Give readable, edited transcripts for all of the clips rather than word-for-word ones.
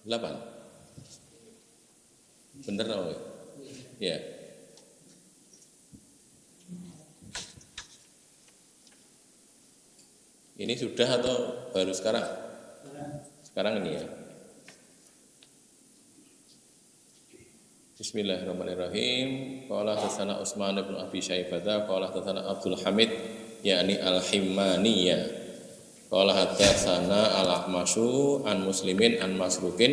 8. Bener apa? Ya. Ini sudah atau baru sekarang? Sekarang ini ya. Bismillahirrahmanirrahim. Qala hadatsana Utsman bin Abi Syaibah, qala hadatsana Abdul Hamid yakni Al-Himmaniyah. Qala hadatsana Al-Ahmasyu an Muslimin an Masrukin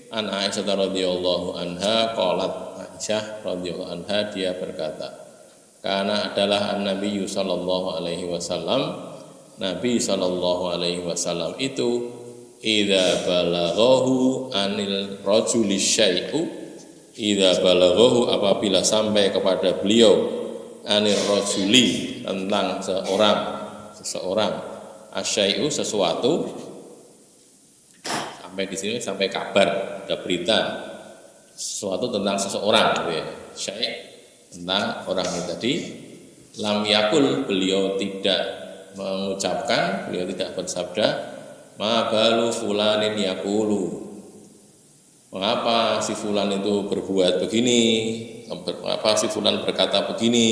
an Aisyah radhiyallahu anha qalat. Aisyah radhiyallahu anha dia berkata, karena adalah an-Nabi sallallahu alaihi wasallam, Nabi sallallahu alaihi wasallam itu idza balaghahu anil rajuli syai'u, idza balaghahu apabila sampai kepada beliau anil rajuli tentang seseorang asyai'u sesuatu, sampai di sini sampai kabar, ada berita sesuatu tentang seseorang gitu ya. Syai' tentang orang ini tadi, lam yakul beliau tidak mengucapkan, beliau tidak bersabda ma balu fulanin yaqulu, mengapa si fulan itu berbuat begini, mengapa si fulan berkata begini.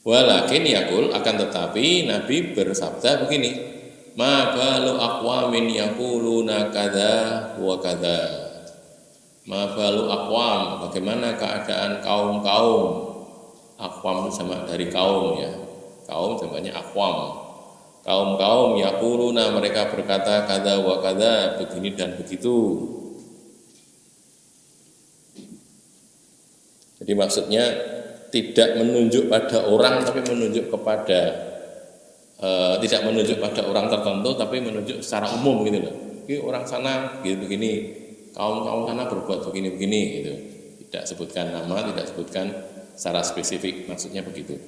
Walakin yakul, akan tetapi Nabi bersabda begini, ma balu aqwamin yaquluna kadza wa kadza. Ma balu aqwam, bagaimana keadaan kaum-kaum. Aqwam sama dari kaum ya. Kaum sebenarnya aqwam. Kaum-kaum yaquluna, mereka berkata kadza wa kadza, begini dan begitu. Jadi maksudnya tidak menunjuk pada orang, tapi menunjuk kepada tidak menunjuk pada orang tertentu, tapi menunjuk secara umum gitu loh. Ini orang sana gitu begini, kaum sana berbuat begini-begini gitu. Tidak sebutkan nama, tidak sebutkan secara spesifik, maksudnya begitu.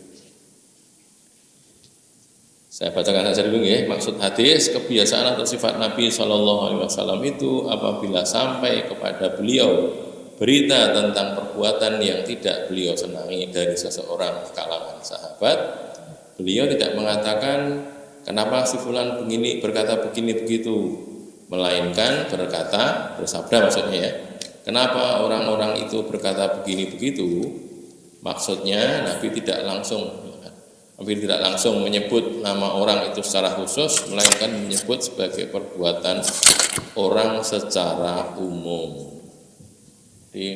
Saya bacakan saja dulu ya. Maksud hadis, kebiasaan atau sifat Nabi SAW itu apabila sampai kepada beliau berita tentang perbuatan yang tidak beliau senangi dari seseorang kalangan sahabat, beliau tidak mengatakan kenapa si fulan begini berkata begini begitu, melainkan bersabda maksudnya ya, kenapa orang-orang itu berkata begini begitu. Maksudnya Nabi tidak langsung menyebut nama orang itu secara khusus, melainkan menyebut sebagai perbuatan orang secara umum. Di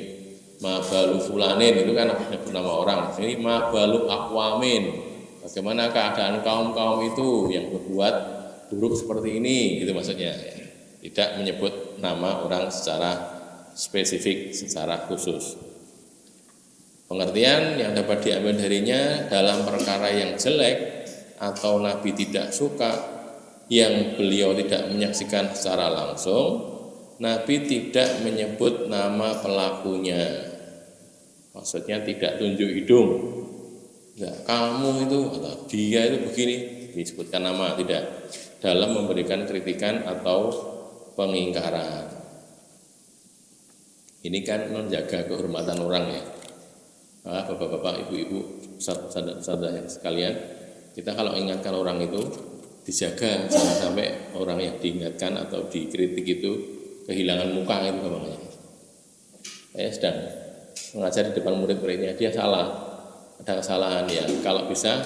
mabalu fulanin itu kan menyebut nama orang. Ini mabalu aqwamin, bagaimana keadaan kaum-kaum itu yang berbuat buruk seperti ini, gitu maksudnya. Tidak menyebut nama orang secara spesifik, secara khusus. Pengertian yang dapat diambil darinya, dalam perkara yang jelek atau Nabi tidak suka, yang beliau tidak menyaksikan secara langsung, Nabi tidak menyebut nama pelakunya. Maksudnya tidak tunjuk hidung. Ya, kamu itu atau dia itu begini, disebutkan nama, tidak. Dalam memberikan kritikan atau pengingkaran. Ini kan menjaga kehormatan orang ya. Bapak-bapak, ibu-ibu, saudara-saudara yang sekalian, kita kalau ingatkan orang itu dijaga, jangan sampai orang yang diingatkan atau dikritik itu kehilangan muka itu namanya. Saya sedang mengajar di depan murid-muridnya, dia salah, ada kesalahan ya. Kalau bisa,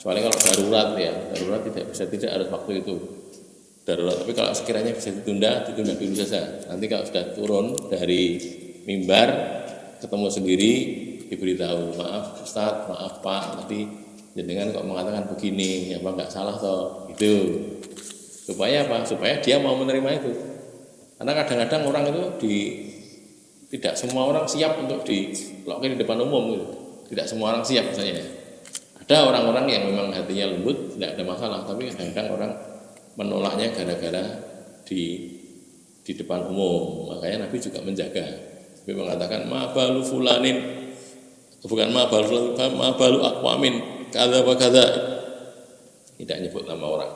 kecuali kalau darurat ya, darurat tidak harus waktu itu darurat. Tapi kalau sekiranya bisa ditunda dulu saja. Nanti kalau sudah turun dari mimbar, ketemu sendiri, diberitahu, maaf Ustaz, maaf Pak, nanti jenengan kok mengatakan begini, apa enggak salah toh, gitu. Supaya apa? Supaya dia mau menerima itu. Karena kadang-kadang orang itu tidak semua orang siap untuk dilokin di depan umum gitu. Tidak semua orang siap misalnya. Ada orang-orang yang memang hatinya lembut, tidak ada masalah, tapi kadang-kadang orang menolaknya gara-gara di depan umum. Makanya Nabi juga menjaga. Nabi mengatakan ma balu fulanin, bukan ma balu aqwamin kadza wa kadza. Tidak nyebut nama orang.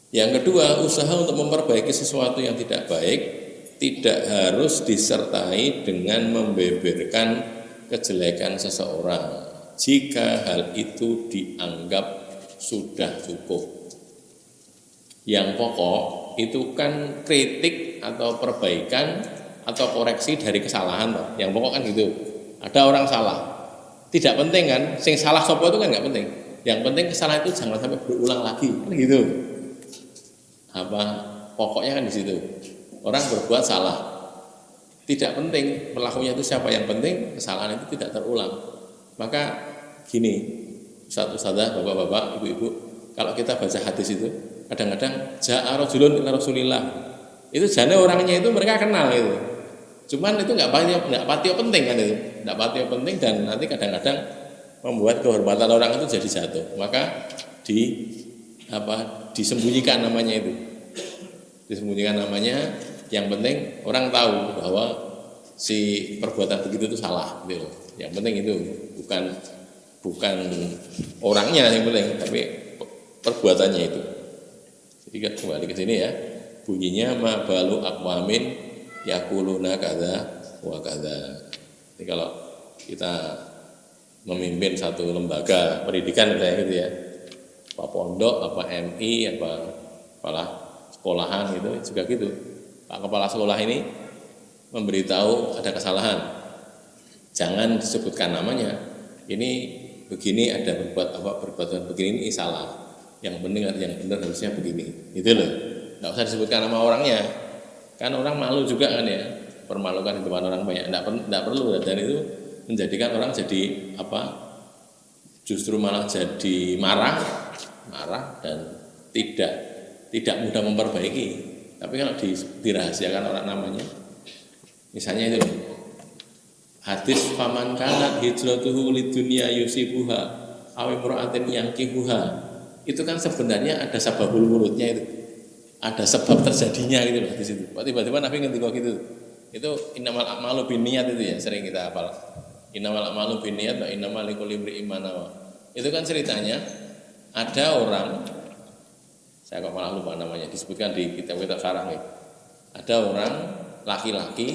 Yang kedua, usaha untuk memperbaiki sesuatu yang tidak baik tidak harus disertai dengan membeberkan kejelekan seseorang jika hal itu dianggap sudah cukup. Yang pokok itu kan kritik atau perbaikan atau koreksi dari kesalahan toh. Yang pokok kan gitu. Ada orang salah. Tidak penting kan, sing salah sopo itu kan nggak penting. Yang penting kesalahan itu jangan sampai berulang lagi. Kan gitu. Apa pokoknya kan di situ. Orang berbuat salah. Tidak penting pelakunya itu siapa, yang penting kesalahan itu tidak terulang. Maka gini, Ustaz-ustazah, bapak-bapak, ibu-ibu, kalau kita baca hadis itu kadang-kadang ja'a rajulun ila Rasulillah. Itu jane orangnya itu mereka kenal itu. Cuman itu enggak patio penting kan itu. Enggak patio penting dan nanti kadang-kadang membuat kehormatan orang itu jadi jatuh. Maka disembunyikan namanya itu. Disembunyikan namanya, yang penting orang tahu bahwa si perbuatan begitu itu salah gitu. Yang penting itu bukan orangnya yang penting, tapi perbuatannya itu. Jadi kembali ke sini ya, bunyinya ma balu aqwamin yaquluna kadza wa kadza. Jadi kalau kita memimpin satu lembaga pendidikan kayak gitu ya, apa pondok, apa MI, apa kepala sekolahan gitu juga gitu. Pak kepala sekolah ini memberitahu ada kesalahan, jangan disebutkan namanya. Ini begini, ada perbuatan begini ini salah. Yang benar harusnya begini. Gitu loh. Enggak usah disebutkan nama orangnya. Kan orang malu juga kan ya, permalukan di depan orang banyak. Enggak perlu, dan itu menjadikan orang jadi justru malah jadi marah dan tidak mudah memperbaiki. Tapi kalau dirahasiakan orang namanya, misalnya itu hadis faman kanat hijratuhu lidunya yusibuha aw imra'atin yankihuha, itu kan sebenarnya ada sababul wurudnya, itu ada sebab terjadinya gitu loh di situ. Tiba-tiba Nabi ngendika gitu. Itu innamal a'malu binniyat itu ya, sering kita hafal. Innamal a'malu binniyat wa innamal likulli imri'in ma nawa. Itu kan ceritanya ada orang, saya kok malah lupa namanya, disebutkan di kitab-kitab sarah itu. Ada orang laki-laki,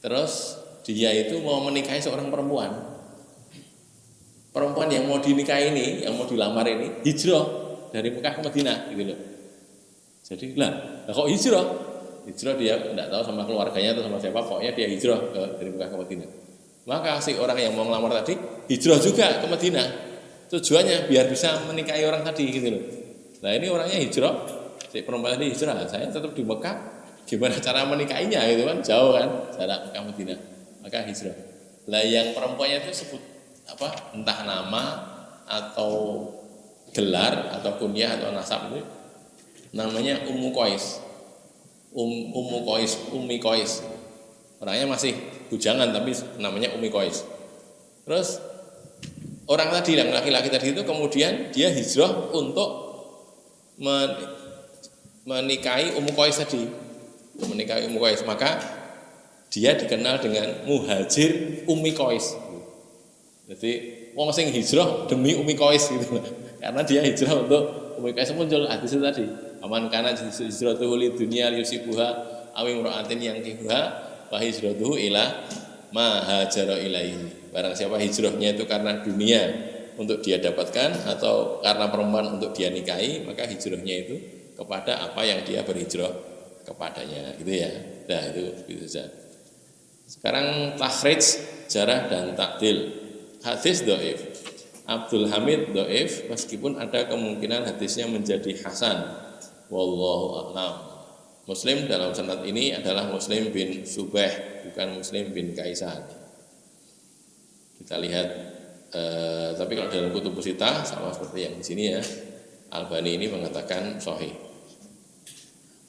terus dia itu mau menikahi seorang perempuan. Perempuan yang mau dinikahi ini, yang mau dilamar ini, hijrah dari Mekah ke Madinah gitu loh. Jadi kok hijrah? Hijrah dia tidak tahu sama keluarganya atau sama siapa, pokoknya dia hijrah dari Mekah ke Madinah. Maka si orang yang mau ngelamar tadi hijrah juga ke Madinah. Tujuannya biar bisa menikahi orang tadi gitu loh. Nah ini orangnya hijrah, si perempuan tadi hijrah, saya tetap di Mekah, gimana cara menikahinya gitu kan, jauh kan jarak Mekah Madinah, maka hijrah. Lah yang perempuannya itu sebut entah nama atau gelar atau kunyah atau nasab itu namanya Ummu Qais. Ummi Qais. Orangnya masih bujangan tapi namanya Ummi Qais. Terus orang tadi, yang laki-laki tadi itu kemudian dia hijrah untuk menikahi Ummu Qais tadi. Menikahi Ummu Qais, maka dia dikenal dengan muhajir Ummi Qais. Jadi wong sing hijrah demi Ummi Qais gitu. Karena dia hijrah untuk Ummi Qais, muncul hadis itu tadi. Aman kana hijratuhu lidunya yusibuha aw imra'atin yankihuha wa hijratuhu ila ma hajara ilaihi. Barang siapa hijrahnya itu karena dunia untuk dia dapatkan atau karena perempuan untuk dia nikahi, maka hijrahnya itu kepada apa yang dia berhijrah kepadanya, gitu ya. Nah itu saja. Sekarang takhrij, jarah dan takdil. Hadis dhaif. Abdul Hamid dhaif meskipun ada kemungkinan hadisnya menjadi hasan. Wallahu a'lam. Muslim dalam sanad ini adalah Muslim bin Subeh, bukan Muslim bin Kaisan. Kita lihat, tapi kalau dalam kutubus sittah sama seperti yang di sini ya, Albani ini mengatakan sahih.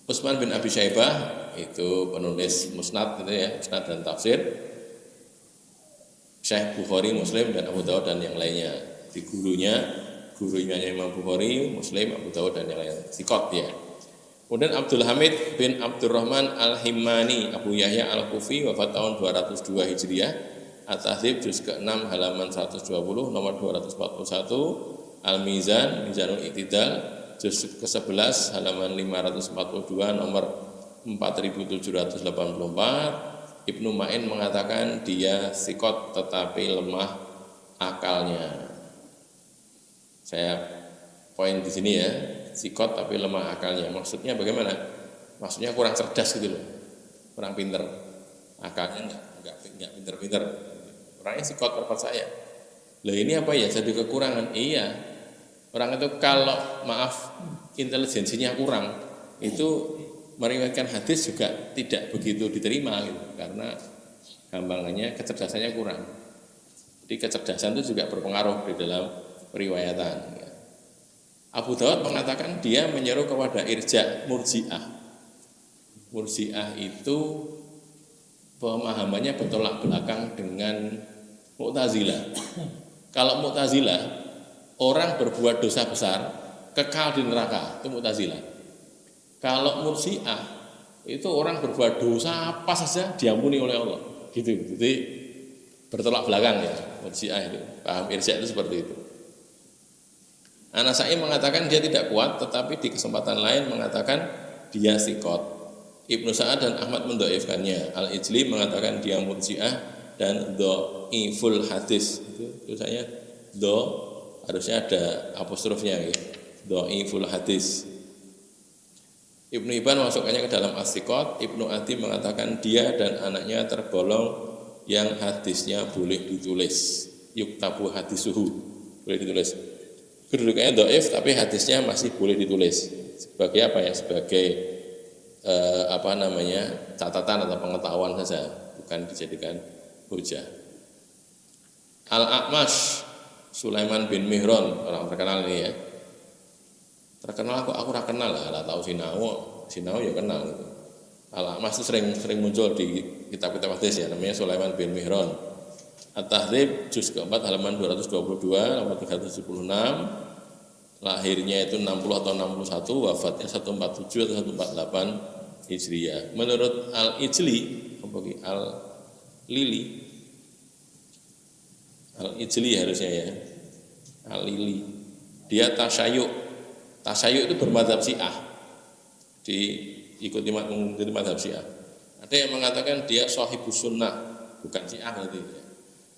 Utsman bin Abi Syaibah itu penulis Musnad itu ya, Musnad dan tafsir. Syekh Bukhari, Muslim dan Abu Dawud dan yang lainnya. Di gurunya Imam Bukhari, Muslim, Abu Dawud dan yang lainnya. Sikot ya. Kemudian Abdul Hamid bin Abdurrahman Al-Himmani, Abu Yahya Al-Kufi, wafat tahun 202 Hijriah. At-Tahdzib juz ke-6 halaman 120 nomor 241. Al-Mizan, Mizanul I'tidal juz ke-11 halaman 542 nomor 4784. Ibnu Ma'in mengatakan dia sikot tetapi lemah akalnya. Saya poin di sini ya. sikot tapi lemah akalnya. Maksudnya bagaimana? Maksudnya kurang cerdas gitu loh, kurang pinter, akalnya enggak pinter-pinter. Orangnya sikot terpercaya. Lah ini apa ya? Jadi kekurangan. Iya. Orang itu kalau maaf intelijensinya kurang, itu meriwayatkan hadis juga tidak begitu diterima gitu, karena gampangannya kecerdasannya kurang. Jadi kecerdasan itu juga berpengaruh di dalam periwayatan. Abu Dawud mengatakan dia menyeru kepada irja murji'ah. Murji'ah itu pemahamannya bertolak belakang dengan Mu'tazilah. Kalau Mu'tazilah, orang berbuat dosa besar kekal di neraka, itu Mu'tazilah. Kalau Murji'ah itu orang berbuat dosa apa saja diampuni oleh Allah. Gitu. Jadi bertolak belakang ya Murji'ah itu. Paham irja itu seperti itu. An-Nasa'i mengatakan dia tidak kuat, tetapi di kesempatan lain mengatakan dia sikot. Ibnu Sa'ad dan Ahmad mendhaifkannya. Al-Ijli mengatakan dia Murji'ah dan dhaiful hadis. Itu tulisannya harusnya ada apostrofnya ya. Dhaiful hadis. Ibnu Hibban masukkannya ke dalam as-sikot. Ibnu Adi mengatakan dia dan anaknya tergolong yang hadisnya boleh ditulis. Yuktabu hadisuhu, boleh ditulis. Kedudukannya dhaif tapi hadisnya masih boleh ditulis. Sebagai apa ya? Sebagai catatan atau pengetahuan saja, bukan dijadikan hujah. Al-A'mash Sulaiman bin Mihran, orang terkenal ini ya. Terkenal aku ora kenal lah, tahu Sinau ya kenal gitu. Al-A'mash itu sering muncul di kitab-kitab hadis ya, namanya Sulaiman bin Mihran. At-Tahdzib juz keempat halaman 222 nomor 376. Lahirnya itu 60 atau 61, wafatnya 147 atau 148 Hijriah. Menurut Al-Ijli, Al-Ijli harusnya ya. Al-Lili. Dia tasyayyu. Tasyayyu itu bermadzhab Syiah. Diikuti madzhab Syiah. Ada yang mengatakan dia shahibus sunnah, bukan Syiah berarti ya.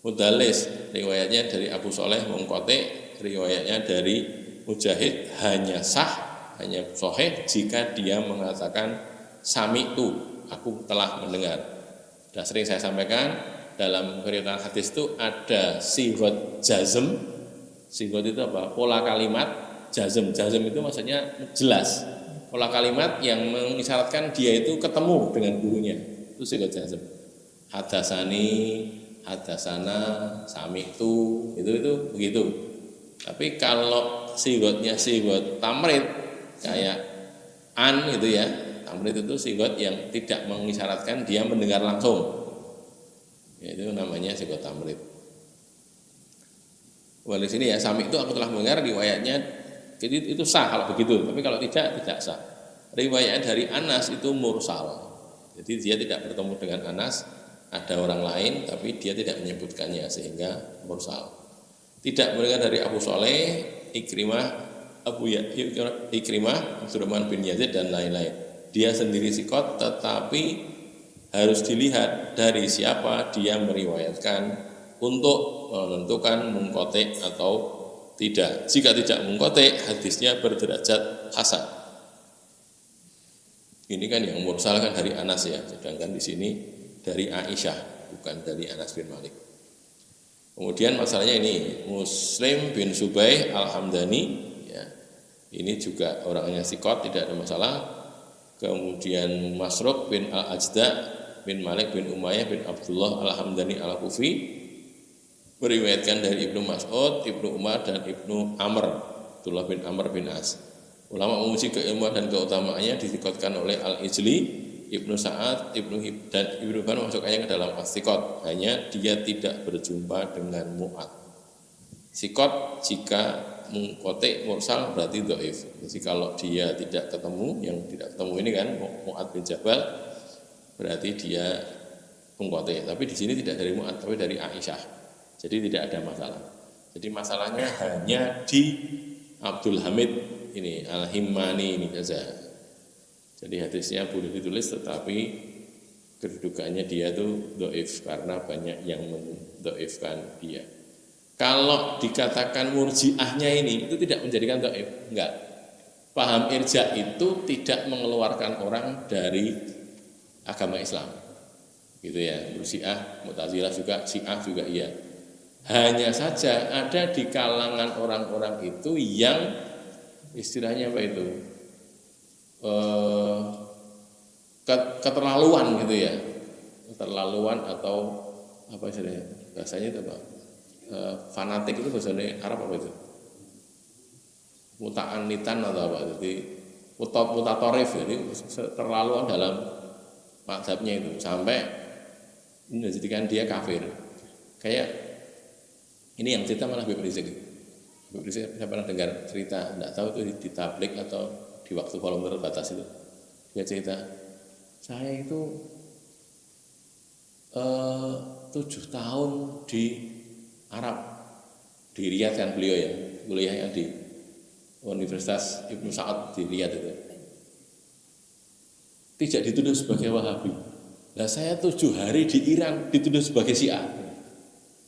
Mudallis, riwayatnya dari Abu Sholeh Mungqati, riwayatnya dari Mujahid hanya sah, hanya sahih jika dia mengatakan sami'tu, aku telah mendengar. Dan sering saya sampaikan dalam riwayat hadis itu ada sighot jazm. Sighot itu apa? Pola kalimat jazm. Jazm itu maksudnya jelas. Pola kalimat yang mengisyaratkan dia itu ketemu dengan gurunya. Itu sighot jazm. Hadasani, hadasana, sami'tu, itu begitu. Tapi kalau sighotnya sighot tamrid kayak an gitu ya, tamrid itu sighot yang tidak mengisyaratkan dia mendengar langsung, itu namanya sighot tamrid. Di sini ya sami itu aku telah mendengar, riwayatnya itu sah kalau begitu, tapi kalau tidak sah. Riwayat dari Anas itu mursal, jadi dia tidak bertemu dengan Anas, ada orang lain tapi dia tidak menyebutkannya sehingga mursal. Tidak mendengar dari Abu Sholeh, Ikrimah, Abdurrahman bin Yazid dan lain-lain. Dia sendiri sikot, tetapi harus dilihat dari siapa dia meriwayatkan untuk menentukan mungkote atau tidak. Jika tidak mungkote, hadisnya berderajat hasan. Ini kan yang mursal kan dari Anas ya, sedangkan di sini dari Aisyah, bukan dari Anas bin Malik. Kemudian masalahnya ini Muslim bin Subaih Al-Hamdani ya, ini juga orangnya sikot, tidak ada masalah. Kemudian Masruq bin Al-Ajda bin Malik bin Umayyah bin Abdullah Al-Hamdani Al-Kufi meriwayatkan dari Ibnu Mas'ud, Ibnu Umar dan Ibnu Amr, Abdullah bin Amr bin As. Ulama memuji keilmuan dan keutamaannya disikotkan oleh Al-Ijli, Ibnu Sa'ad, Ibnu Hib dan Ibnu Hibban masukkannya ke dalam as-sikot. Hanya dia tidak berjumpa dengan mu'ad. Sikot jika mungkote mursal berarti dhaif. Jadi kalau dia tidak ketemu, yang tidak ketemu ini kan Mu'ad bin Jabal, berarti dia mungkote. Tapi di sini tidak dari Mu'ad, tapi dari Aisyah. Jadi tidak ada masalah. Jadi masalahnya hanya di Abdul Hamid ini Al-Himmani ini saja. Jadi hadisnya boleh ditulis, tetapi kedudukannya dia tuh dhaif karena banyak yang mendhaifkan dia. Kalau dikatakan murji'ahnya ini itu tidak menjadikan dhaif, enggak. paham irja itu tidak mengeluarkan orang dari agama Islam, gitu ya. Syiah, Mu'tazilah juga, Syiah juga iya. Hanya saja ada di kalangan orang-orang itu yang istilahnya apa itu, keterlaluan gitu ya, keterlaluan atau apa istilahnya, bahasanya itu apa, fanatik itu bahasanya Arab apa itu, muta'anitan atau apa, jadi mutatorif, jadi keterlaluan dalam mazhabnya itu sampai menjadikan dia kafir. Kayak ini yang cerita malah Habib Rizik. Habib Rizik saya pernah dengar cerita, tidak tahu itu di tablik atau di waktu kolom terbatas itu. Dia cerita, saya itu 7 tahun di Arab, di Riyadh kan beliau ya, kuliahnya di Universitas Ibnu Sa'ad di Riyadh itu. Tidak dituduh sebagai Wahabi. Nah saya 7 hari di Iran dituduh sebagai Syiah.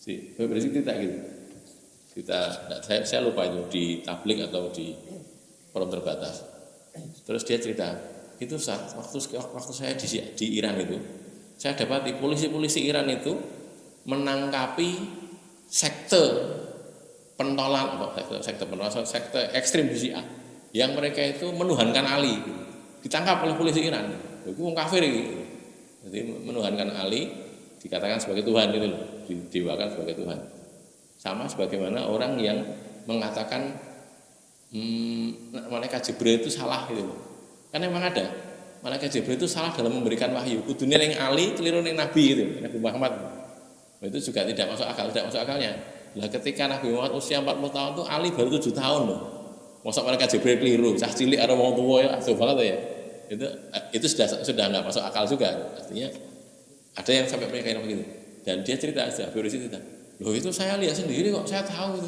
Habib Rizik cerita gitu. Saya lupa itu di tablik atau di forum terbatas. Terus dia cerita, itu saat waktu saya di Iran itu, saya dapati polisi-polisi Iran itu menangkapi sekte pentolan, sekte ekstrim di Syiah, yang mereka itu menuhankan Ali, ditangkap oleh polisi Iran. Itu wong kafir gitu. Jadi menuhankan Ali dikatakan sebagai Tuhan gitu loh, didewakan sebagai Tuhan. Sama sebagaimana orang yang mengatakan malaikat Jibril itu salah gitu loh. Kan memang ada malaikat Jibril itu salah dalam memberikan wahyu. Kudunya yang Ali, keliru yang Nabi gitu, Nabi Muhammad. Itu juga tidak masuk akalnya. Lah ketika Nabi Muhammad usia 40 tahun tuh Ali baru 7 tahun loh. Masa malaikat Jibril keliru, cah cilik ada wong tua ya, banget ya. Itu sudah enggak masuk akal juga. Artinya ada yang sampai kayak begitu. Dan dia cerita, Habib Rizik cerita, loh itu saya lihat sendiri kok, saya tahu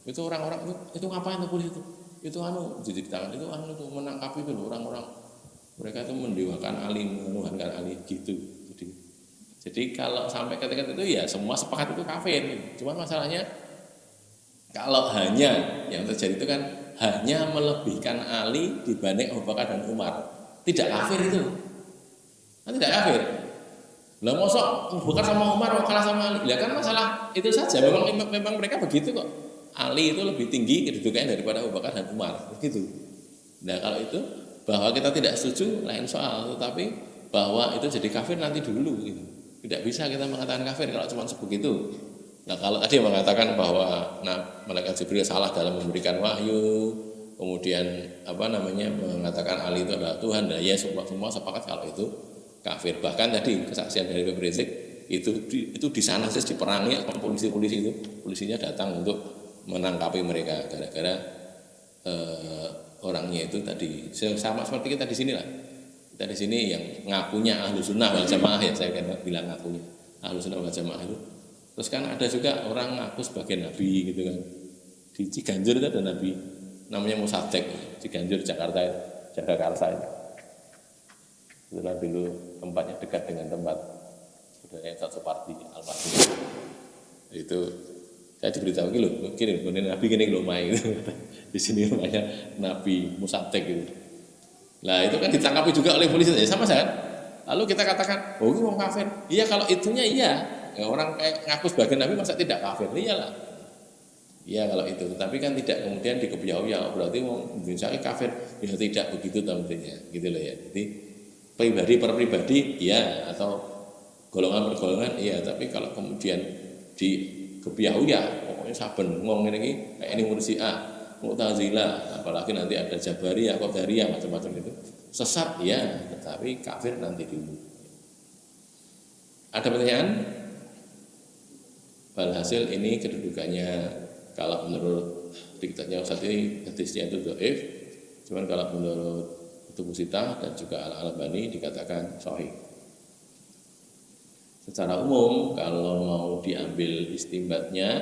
itu orang-orang itu ngapain tuh polisi itu jadi tangan itu menangkap itu loh orang-orang, mereka itu mendewakan Ali, menuhankan Ali gitu. Jadi kalau sampai ketika itu ya semua sepakat itu kafir. Cuma masalahnya kalau hanya yang terjadi itu kan hanya melebihkan Ali dibanding Abu Bakar dan Umar, tidak kafir itu, kan tidak kafir. Lah mosok Abu Bakar sama Umar kalah sama Ali. Lah kan masalah itu saja. Memang mereka begitu kok. Ali itu lebih tinggi kedudukannya daripada Abu Bakar dan Umar. Begitu. Nah, kalau itu bahwa kita tidak setuju lain soal, tetapi bahwa itu jadi kafir nanti dulu gitu. Tidak bisa kita mengatakan kafir kalau cuma sebegitu. Nah, kalau tadi mengatakan bahwa malaikat Jibril salah dalam memberikan wahyu, kemudian mengatakan Ali itu adalah Tuhan, dan ya semua sepakat kalau itu kafir. Bahkan tadi kesaksian dari Habib Rizik itu di sana sih diperangi polisi itu, polisinya datang untuk menangkapi mereka gara-gara orangnya itu tadi sama seperti kita di sini lah. Kita di sini yang ngakunya ahlu sunnah wal jamaah ya, saya kan bilang ngakunya ahlu sunnah wal jamaah itu. Terus kan ada juga orang ngaku sebagai nabi gitu kan. Di Ciganjur itu ada nabi namanya Musaddiq, Ciganjur Jakarta itu. Itulah dulu tempatnya dekat dengan tempat budaya Ustaz Supardi Al-Masri. Itu saya diberitahu kirim Nabi gini loh main di sini rumahnya Nabi Musaddiq gitu. Lah itu kan ditangkapi juga oleh polisi ya sama kan. Lalu kita katakan, oh itu orang kafir. Iya kalau itunya iya. Ya, orang kayak ngaku sebagai Nabi masa tidak kafir? Iyalah. Iya kalau itu, tapi kan tidak kemudian dikebiau-biau berarti misalnya kafir. Ya tidak begitu tampilnya, gitu loh ya. Jadi pribadi per pribadi iya, atau golongan per golongan iya, tapi kalau kemudian dikebiau ya pokoknya saben ngomong ini kayak ini Murji'ah, Mu'tazilah, apalagi nanti ada Jabariyah, Qadariyah, macam-macam itu sesat ya, tetapi kafir nanti dulu. Ada pertanyaan? Walhasil ini kedudukannya kalau menurut diktatnya Ustaz ini hadisnya itu dhaif, cuman kalau menurut Tubuh Sitah dan juga Al-Albani dikatakan sahih. Secara umum kalau mau diambil istimbatnya,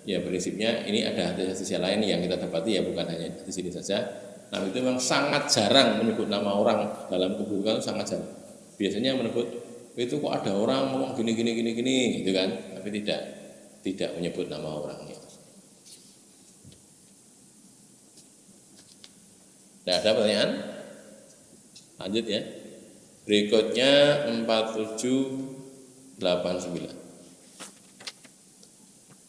ya prinsipnya ini ada hadis-hadis yang lain yang kita dapati ya bukan hanya di sini saja. Nabi itu memang sangat jarang menyebut nama orang dalam keburukan, sangat jarang. Biasanya menyebut itu kok ada orang ngomong gini gitu kan, tapi tidak menyebut nama orangnya. Tidak ada pertanyaan? Lanjut ya. Berikutnya 4789.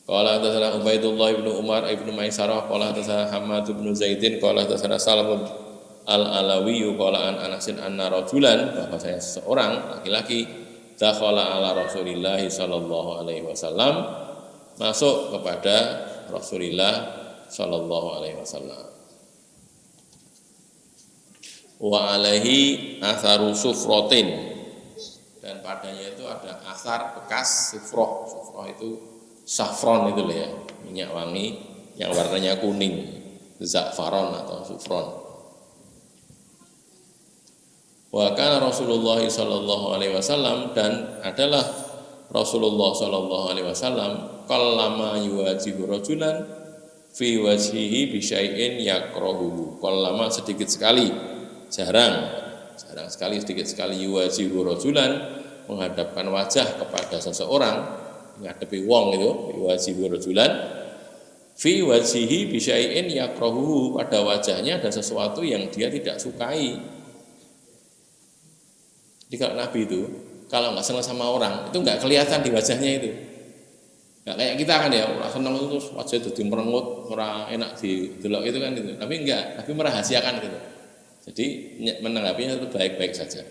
Qala hadatsana Ubaidullah ibnu Umar ibnu Maisarah qala hadatsana Hammad ibnu Zaidin qala hadatsana Salam al-Alawi qala an Anasin anna rajulan, bahwasanya seseorang laki-laki dakhala ala Rasulillah sallallahu alaihi wasallam, masuk kepada Rasulullah sallallahu alaihi wasallam. Wa alaihi atharu sufratin, dan padanya itu ada asar bekas sufroh. Sufroh itu saffron itu loh ya, minyak wangi yang warnanya kuning, za'faron atau sufron. Wa kana Rasulullah sallallahu alaihi wasallam, dan adalah Rasulullah sallallahu alaihi wasallam qallama yuwajihu rajulan fi wajhihi bi syai'in yakrahuhu. Qallama sedikit sekali, jarang sekali, sedikit sekali, yuwajihu rajulan menghadapkan wajah kepada seseorang, menghadapi wong itu, yuwajihu rajulan fi wajhihi bi syai'in yakrahuhu, pada wajahnya ada sesuatu yang dia tidak sukai. Jadi kalau Nabi itu kalau nggak senang sama orang itu nggak kelihatan di wajahnya itu, nggak kayak kita kan ya, orang senang itu terus wajah itu merengut, orang enak didelok itu kan gitu. Tapi enggak, Nabi merahasiakan gitu. Jadi menanggapinya itu baik-baik saja.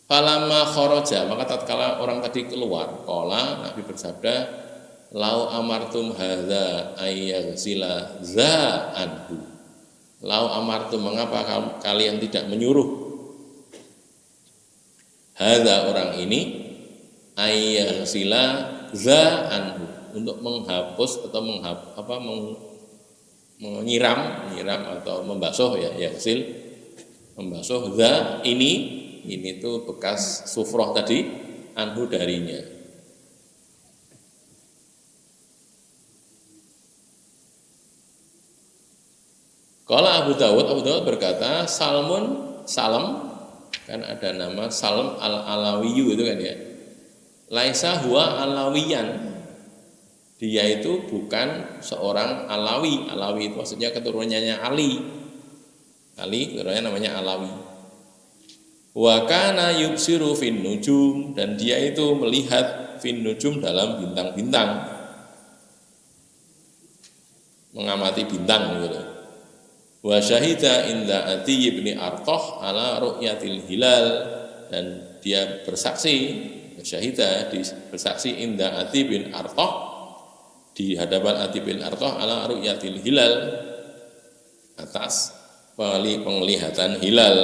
Falamma kharaja, maka tatkala orang tadi keluar, qala, Nabi bersabda, lau amartum hadza ayyaghsila za anhu. Lau amartum, mengapa kalian tidak menyuruh hadza, orang ini, ayyaghsila za anhu, untuk menghapus atau menyiram atau membasuh ya, yaghsil, membasuh za ini itu bekas sufroh tadi, anhu darinya. Kalau Abu Dawud berkata, Salam, kan ada nama Salam al-Alawiyu itu kan ya. Laisa huwa alawiyan. Dia itu bukan seorang Alawi. Alawi itu maksudnya keturunannya Ali. Keturunannya namanya Alawi. Wa kana yubsiru fin nujum, dan dia itu melihat fin nujum dalam bintang-bintang, mengamati bintang gitu. Wa syahida inda Ati ibni Artoh ala ru'yatil hilal, dan dia bersaksi inda Ati bin Artoh, di hadapan Ati bin Artoh ala ru'yatil hilal, atas penglihatan hilal.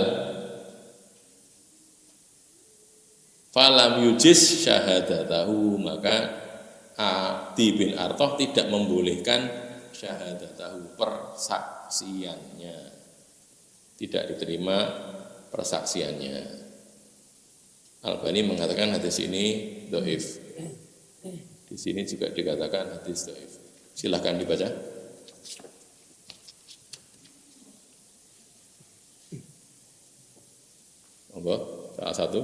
Falam yujiz syahadatahu, maka Adi bin Artoh tidak membolehkan syahadatahu, persaksiannya, tidak diterima persaksiannya. Albani mengatakan hadis ini dhaif. Di sini juga dikatakan hadis dhaif. Silakan dibaca. Monggo, salah satu.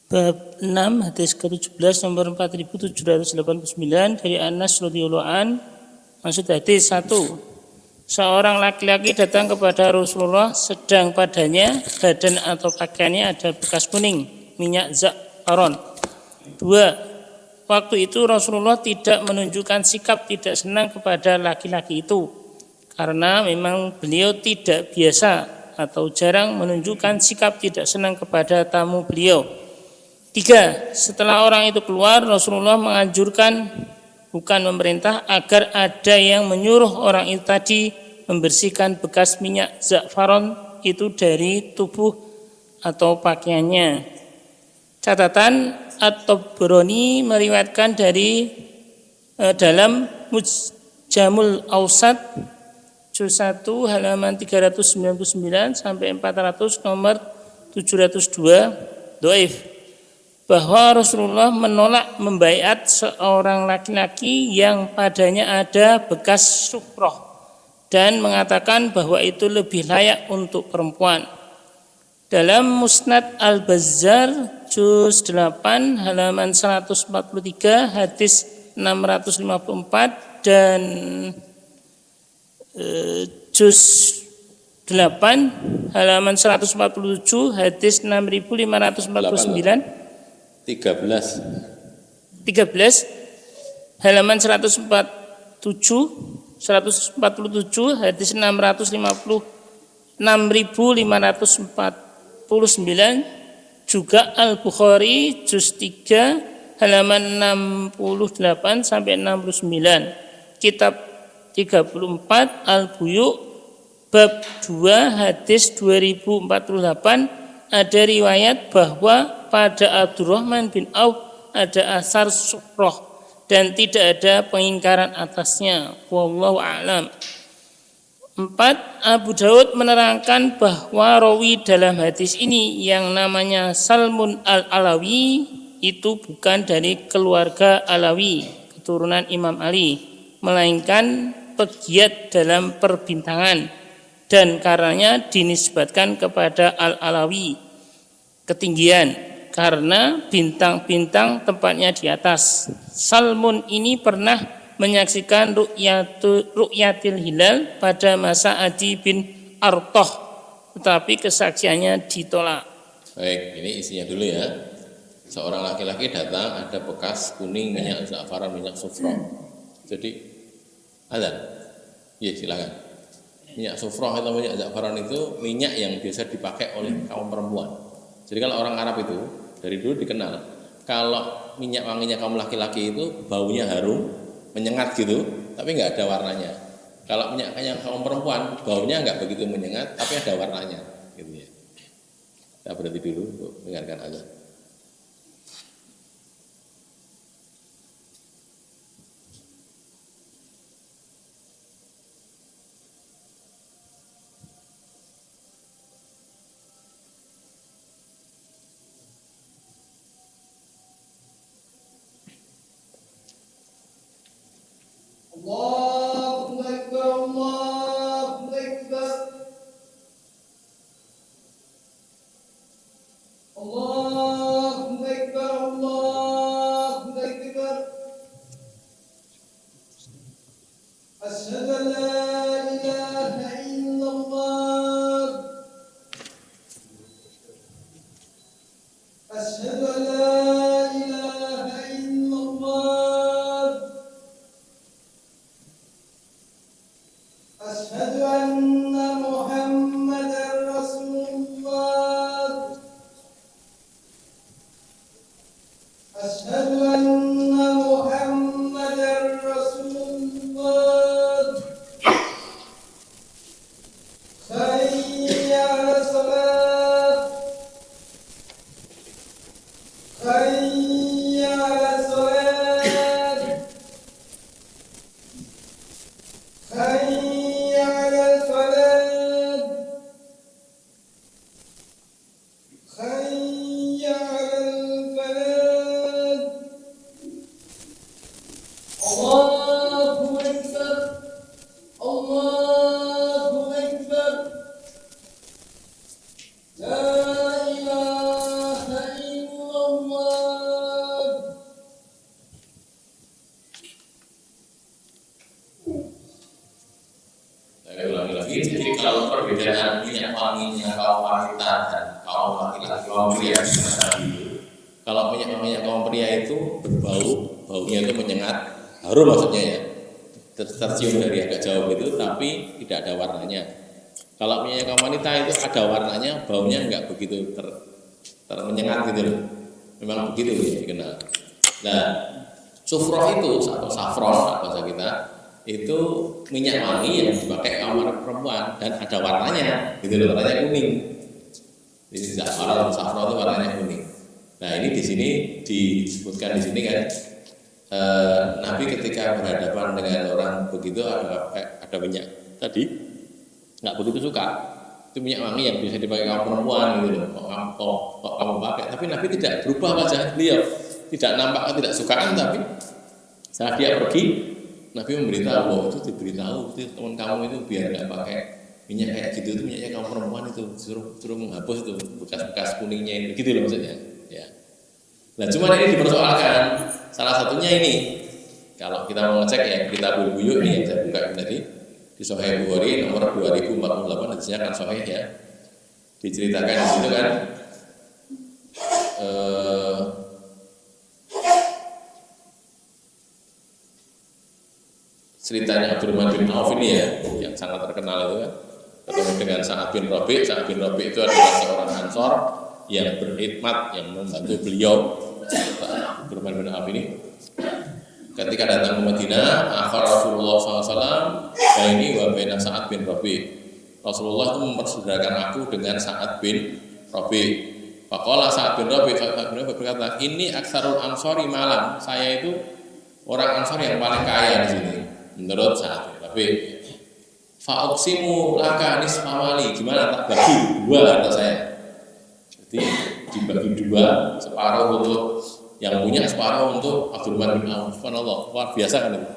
Bab 6 hadis ke-17 nomor 4789 dari Anas radhiyallahu an. Maksud hadis 1. Seorang laki-laki datang kepada Rasulullah sedang padanya badan atau pakaiannya ada bekas kuning, minyak za'faron. 2. Waktu itu Rasulullah tidak menunjukkan sikap tidak senang kepada laki-laki itu, karena memang beliau tidak biasa atau jarang menunjukkan sikap tidak senang kepada tamu beliau. 3. Setelah orang itu keluar, Rasulullah menganjurkan, bukan memerintah, agar ada yang menyuruh orang itu tadi membersihkan bekas minyak za'faron itu dari tubuh atau pakaiannya. Catatan, At-Tabrani meriwayatkan dari dalam Mujamul Awsat juz 1 halaman 399 sampai 400 nomor 702 dhaif, bahwa Rasulullah menolak membaiat seorang laki-laki yang padanya ada bekas sufroh dan mengatakan bahwa itu lebih layak untuk perempuan. Dalam Musnad Al-Bazzar juz 8 halaman 143 hadis 654 dan juz 8 halaman 147 hadis 6549 13 halaman 147 hadis 6549 juga Al-Bukhari juz 3 halaman 68 sampai 69, kitab 34 Al-Buyu bab 2 hadis 2048 ada riwayat bahwa pada Abdurrahman bin Auf ada asar sufrah dan tidak ada pengingkaran atasnya. Wallahu a'lam. 4. Abu Daud menerangkan bahwa rawi dalam hadis ini yang namanya Salmun al-Alawi itu bukan dari keluarga Alawi, keturunan Imam Ali, melainkan pegiat dalam perbintangan, dan karenanya dinisbatkan kepada al-Alawi ketinggian karena bintang-bintang tempatnya di atas. Salmun ini pernah menyaksikan ru'yatil hilal pada masa Adi bin Artoh, tetapi kesaksiannya ditolak. Baik, ini isinya dulu ya. Seorang laki-laki datang, ada bekas kuning minyak za'faran, minyak sufroh. Jadi ada, ya silakan. Minyak sufroh atau minyak za'faran itu minyak yang biasa dipakai oleh kaum perempuan. Jadi kalau orang Arab itu dari dulu dikenal, kalau minyak wanginya kaum laki-laki itu baunya harum, menyengat gitu, tapi nggak ada warnanya. Kalau minyaknya kaum perempuan, baunya nggak begitu menyengat, tapi ada warnanya, gitu ya. Kita berhenti dulu untuk dengarkan azan. Allahu Akbar, Allahu Akbar. Allahu Akbar, Allahu Akbar. Asyhadu an la ilaha illallah. Asyhadu an la ilaha illallah. Asyhadu anna Muhammadar Rasulullah. Asyhadu anna Muhammadar Rasulullah. Hayya 'alas salat. Hayya 'alas salat. Hayya 'alal falah. Hayya 'alal falah. Allahu Akbar. Allahu Akbar. La ilaha illallah. Saya ulangi lagi. Jadi kalau perbedaan minyak wanginya kaum wanita dan kaum laki-laki, kaum pria semacam itu, kalau minyak wanginya kaum pria itu berbau, baunya itu menyengat, harum maksudnya ya, tercium dari agak jauh gitu, tapi tidak ada warnanya. Kalau minyaknya kaum wanita itu ada warnanya, baunya enggak begitu menyengat gitu loh. Memang begitu ya dikenal. Nah, sufroh itu atau safron bahasa kita itu minyak wangi yang dipakai kaum perempuan dan ada warnanya, gitu loh, warnanya kuning. Jadi za'faran atau safron itu warnanya kuning. Nah ini di sini disebutkan di sini kan, Nabi ketika berhadapan dengan orang begitu ada minyak tadi nggak begitu suka. Itu minyak wangi yang bisa dipakai kaum perempuan gitu loh. Kok kamu pakai? Tapi Nabi tidak berubah wajah beliau, tidak nampak tidak sukaan, tapi saat dia pergi Nabi memberitahu, itu diberitahu, itu teman kamu itu biar nggak pakai minyak kayak gitu, itu minyaknya kaum perempuan itu, suruh menghapus itu bekas-bekas kuningnya itu, gitu loh maksudnya. Ya. Nah cuma ini dipersoalkan, salah satunya ini, kalau kita mau ngecek ya kita Al-Buyu ini yang saya buka tadi, Di Sahih Bukhari nomor 2048 hadisnya kan sahih ya. Diceritakan di situ kan ceritanya Abdurrahman bin Auf ini ya, yang sangat terkenal itu kan, ketemu dengan Sa'ad bin Rabi'. Sa'ad bin Rabi' itu adalah seorang Ansor yang berkhidmat, yang membantu beliau Abdurrahman bin Auf ini. Ketika datang ke Madinah, akhir Rasulullah SAW, ini wa baina Sa'ad bin Rabi'. Rasulullah itu mempersaudarakan aku dengan Sa'ad bin Rabi'. Faqala Sa'ad bin Rabi', Sa'ad bin Rabi' berkata, ini aksarul ansori malam. Saya itu orang Ansor yang paling kaya di sini, menurut Sa'ad bin Rabi'. Fa'uqsimu laka nisfa mali. Gimana tak bagi dua harta saya? Jadi dibagi dua, separuh untuk yang punya, separuh untuk Abdurrahman bin Auf. Subhanallah, luar biasa kan itu.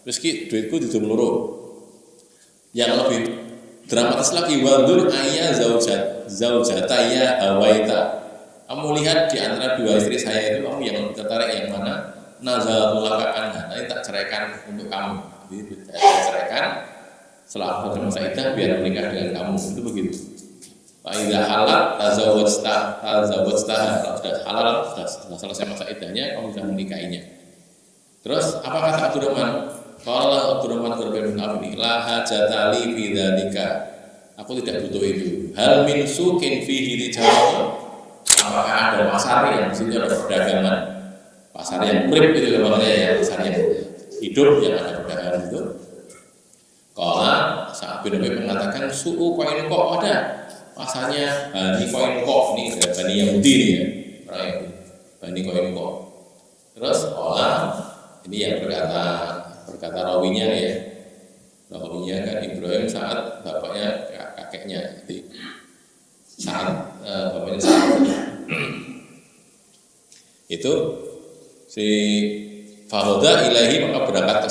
Meski duitku di loro. Yang lebih dramatis lagi, wandur ayya zaujataya hawaita. Kamu lihat di antara dua istri saya itu, kamu yang lebih tertarik yang mana? Nazalatul laka anha. Nanti tak ceraikan untuk kamu. Jadi saya ceraikan setelah masa iddah biar menikah dengan kamu. Itu begitu. Faidah halal tazawwajta, kalau sudah halal, sudah selesai masa iddahnya, kamu sudah menikahinya. Terus apa kata Abdurrahman? Kalau Abdurrahman bin Auf ini, la hajata li fi dzalika. Aku tidak butuh itu. Hal min sukin fihi rijal. Apakah ada pasar yang di situ ada perdagangan? Pasar yang urip itu namanya ya, pasar yang hidup yang ada perdagangan itu. Kalau Sa'ad bin Rabi' mengatakan su'u koin kok ada. Pasarnya Bani Koinko, ini Bani Yahudi ini ya, orang Yahudi, Bani Koinko. Terus ini yang berkata rawinya ya, rawinya kan Ibrahim saat bapaknya kakeknya, jadi saat bapaknya saat itu si Fahoda ilahi, maka berangkat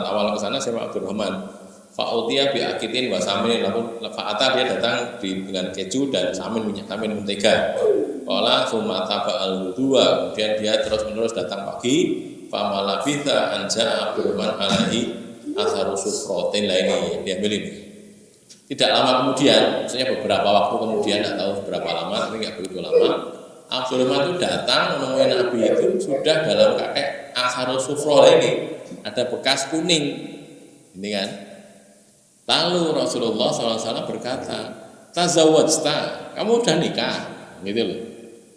awal ke sana Syekh Abdurrahman. Fa'utiya bi'akitin wa samin, lalu fa'ata dia datang dengan keju dan samin, minyak samin mentega. Qala summa taba'al wudhuwa, kemudian dia terus-menerus datang pagi. Famalabitha anja Abdurrahman alaihi atharu sufrotin lainnya, dia ambil ini. Tidak lama kemudian, maksudnya beberapa waktu kemudian, tidak tahu berapa lama, tapi nggak begitu lama, Abdurrahman itu datang menemui Nabi itu sudah dalam kakek atharu sufroh ini, ada bekas kuning, ini kan. Lalu Rasulullah SAW berkata, tazawwajta, kamu udah nikah, gitu loh.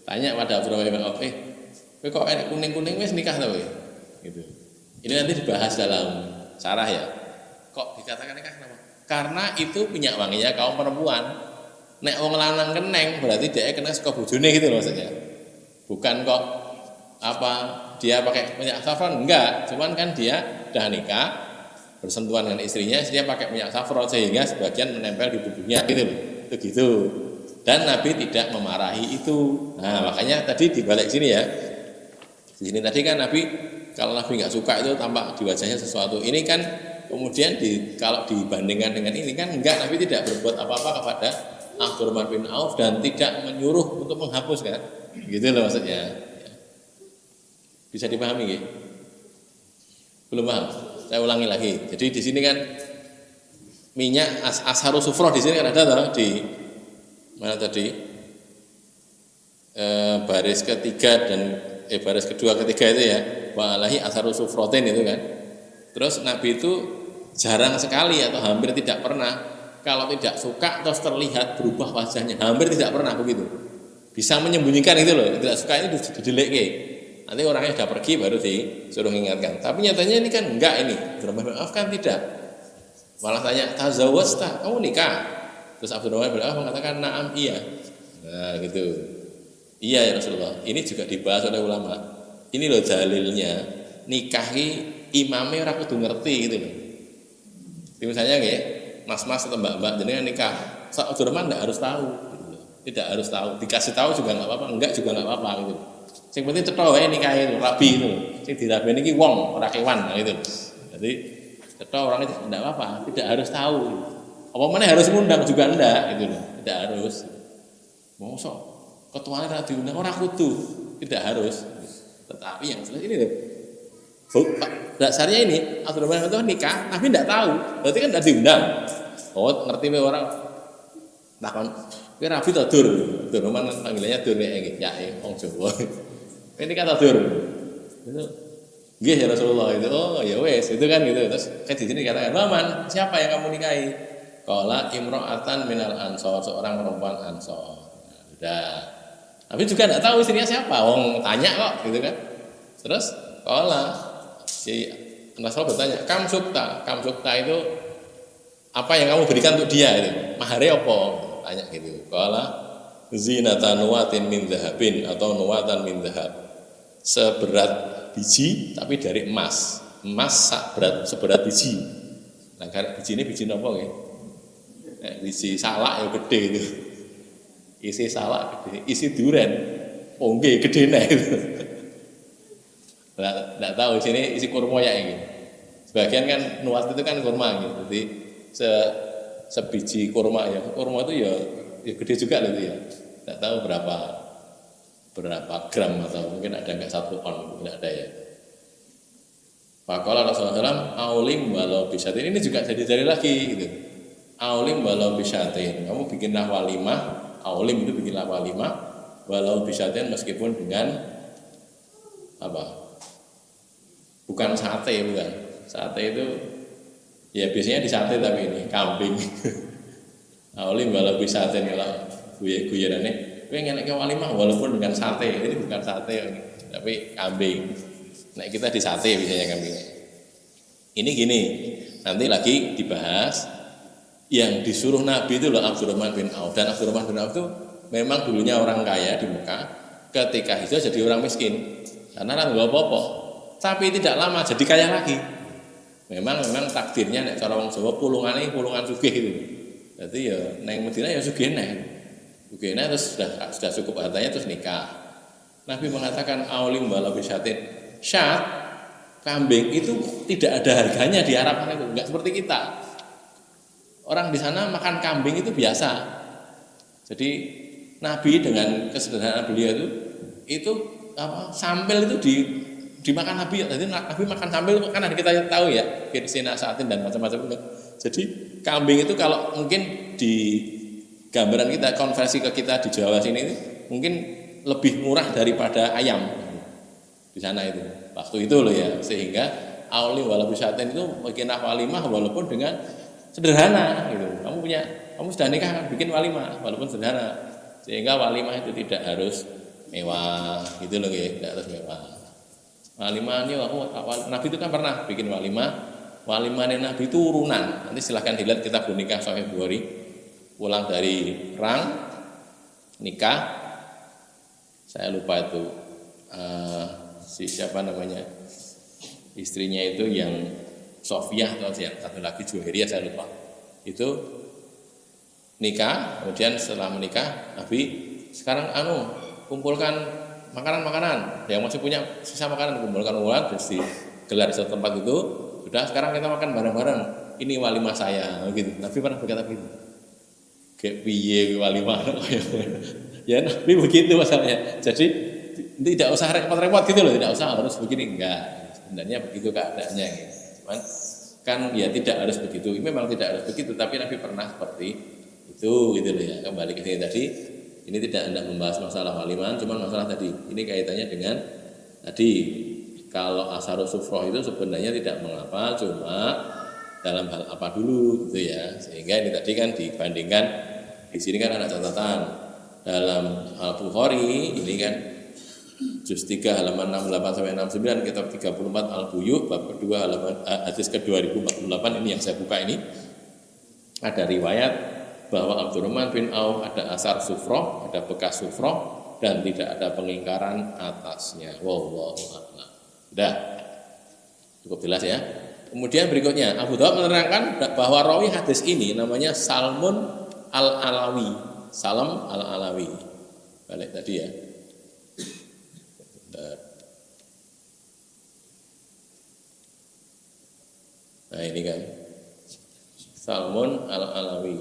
Tanya pada Abdurrahman bin Auf, kok enak kuning-kuning wis nikah tau ya? Gitu. Ini nanti dibahas dalam syarah ya. Kok dikatakan nikah kenapa? Karena itu minyak wanginya kaum perempuan. Nek wong lanang keneng berarti dia kena suka bojone gitu loh maksudnya. Bukan kok apa dia pakai minyak saffron, enggak, cuman kan dia udah nikah, bersentuhan dengan istrinya, dia pakai minyak saffron sehingga sebagian menempel di tubuhnya gitu loh. Itu gitu. Dan Nabi tidak memarahi itu. Nah, makanya tadi dibalik sini ya. Di sini tadi kan Nabi, kalau Nabi nggak suka itu tampak di wajahnya sesuatu. Ini kan kemudian kalau dibandingkan dengan ini kan enggak, Nabi tidak berbuat apa-apa kepada Abdurrahman bin Auf dan tidak menyuruh untuk menghapus kan. Gitu loh maksudnya. Bisa dipahami nggih? Belum paham? Saya ulangi lagi. Jadi di sini kan minyak asharu sufroh di sini kan ada toh, di mana tadi? Baris ketiga dan baris kedua ketiga itu ya. Wa alahi asharu sufrotin itu kan. Terus Nabi itu jarang sekali atau hampir tidak pernah kalau tidak suka terus terlihat berubah wajahnya, hampir tidak pernah begitu. Bisa menyembunyikan itu loh, tidak suka itu didelekke. Nanti orangnya sudah pergi baru disuruh ingatkan. Tapi nyatanya ini kan enggak ini. Abdurrahman bin Auf kan tidak. Malah tanya, tazawwajta, kamu nikah? Terus Abdurrahman bin Auf mengatakan, na'am, iya. Nah gitu. Iya ya Rasulullah. Ini juga dibahas oleh ulama. Ini loh dalilnya, nikahi imamnya orang kudu ngerti gitu loh. Jadi misalnya nggih, mas-mas atau mbak-mbak jenengan nikah, Abdurrahman tidak harus tahu gitu loh. Tidak harus tahu, dikasih tahu juga enggak apa-apa, enggak juga enggak apa-apa gitu. Sing penting cetha wae nikah itu, rabi itu. Sing dirabeni iki wong, ora kewan gitu. Jadi cetha orang itu tidak apa-apa, tidak harus tahu. Apa mana harus ngundang juga enggak gitu loh. Tidak harus. Mosok ketuanya ora diundang ora kudu, tidak harus. Tetapi yang jelas ini loh. Dasarnya ini Abdurrahman itu nikah, Nabi tidak tahu, berarti kan tidak diundang. Oh, ngerti orang takon, kowe rabi ta dur? Abdurrahman panggilannya dur nek ya wong Jawa. Ini kata dur. Itu nggih ya Rasulullah itu. Oh, ya wes, itu kan gitu. Terus kan di sini dikatakan, "Paman, siapa yang kamu nikahi?" Qala imra'atan minal ansor, seorang perempuan ansor. Nah, sudah. Tapi juga tidak tahu istrinya siapa. Wong tanya kok, gitu kan. Terus qala si Rasul bertanya, "Kam sukta?" Kam sukta itu apa yang kamu berikan untuk dia itu? Mahare apa? Tanya gitu. Qala zinatan nuwatin min dhahabin atau nuwatan min dhahab. Seberat biji tapi dari emas. Emas seberat biji. Nah, biji ini biji apa ya? Isi salak yang gede itu, isi salak gede, isi durian, nggih gede nih itu. Nggak tahu sini isi kurma ya ini. Sebagian kan nuat itu kan kurma gitu, jadi sebiji kurma ya, kurma itu ya gede juga gitu ya. Nggak tahu berapa gram atau mungkin ada nggak 1 on, nggak ada ya. Faqala Rasulullah SAW, aulim walau bisatin, ini juga jadi lagi gitu. Aulim walau bisyatin, kamu bikinlah walimah. Aulim itu bikinlah walimah walau bisyatin, meskipun dengan apa? Bukan sate, bukan. Sate itu ya biasanya di sate tapi ini kambing. Aulim walau bisyatin, kalau guyon-guyonane kowe ngeneke walimah walaupun dengan sate. Ini bukan sate tapi kambing. Nah, kita di sate biasanya kambingnya. Ini gini, nanti lagi dibahas. Yang disuruh Nabi itu loh Abdurrahman bin Auf, dan Abdurrahman bin Auf itu memang dulunya orang kaya di Mekah, ketika hijrah jadi orang miskin karena nggak apa-apa, tapi tidak lama jadi kaya lagi. Memang takdirnya nek cara wong Jawa pulungan sugih itu. Berarti ya neng Madinah ya sugih terus sudah cukup hartanya terus nikah. Nabi mengatakan aulim walau bisyatin. Syat kambing itu tidak ada harganya di Arab itu, enggak seperti kita. Orang di sana makan kambing itu biasa. Jadi Nabi dengan kesederhanaan beliau itu apa, sambal itu dimakan Nabi. Jadi Nabi makan sambal kan kita tahu ya, kirsina saatin dan macam-macam. Jadi kambing itu kalau mungkin di gambaran kita konversi ke kita di Jawa sini itu mungkin lebih murah daripada ayam di sana itu. Waktu itu loh ya, sehingga aulim walau bisyatin itu bikin walimah walaupun dengan sederhana gitu. Kamu sudah nikah kan bikin walimah walaupun sederhana, sehingga walimah itu tidak harus mewah gitu loh ya, tidak harus mewah. Walimah ini Nabi itu kan pernah bikin walimahnya Nabi itu urunan. Nanti silahkan dilihat kitab nikah Sahih Bukhari, pulang dari perang nikah, saya lupa itu siapa namanya istrinya itu yang Sofiyah atau yang satu lagi Juwairiyah saya lupa. Itu nikah, kemudian setelah menikah Nabi sekarang kumpulkan makanan yang masih punya sisa makanan, kumpulkan terus digelar di satu tempat itu. Sudah, sekarang kita makan bareng-bareng. Ini walimah saya gitu. Nabi pernah berkata begitu. Kayak piye walimah ya Nabi begitu masalahnya. Jadi tidak usah repot-repot gitu loh, tidak usah harus begini, enggak. Sebenarnya begitu keadaannya gitu. Cuman kan ya tidak harus begitu, memang tidak harus begitu, tapi Nabi pernah seperti itu gitu loh ya. Kembali ke sini tadi, ini tidak hendak membahas masalah waliman, cuman masalah tadi ini kaitannya dengan tadi kalau asharus sufroh itu sebenarnya tidak mengapa, cuma dalam hal apa dulu gitu ya. Sehingga ini tadi kan dibandingkan di sini kan ada catatan dalam Al-Bukhari ini kan juz 3 halaman 68 sampai 69, kitab 34 Al-Buyu bab kedua halaman hadis ke 2048, ini yang saya buka ini. Ada riwayat bahwa Abdurrahman bin Auf ada asar sufroh, ada bekas sufroh dan tidak ada pengingkaran atasnya. Wallahu a'lam. Sudah cukup jelas ya. Kemudian berikutnya Abu Dawud menerangkan bahwa rawi hadis ini namanya Salmun al-Alawi. Salam al-Alawi. Balik tadi ya. Nah ini kan Salmun al-Alawi.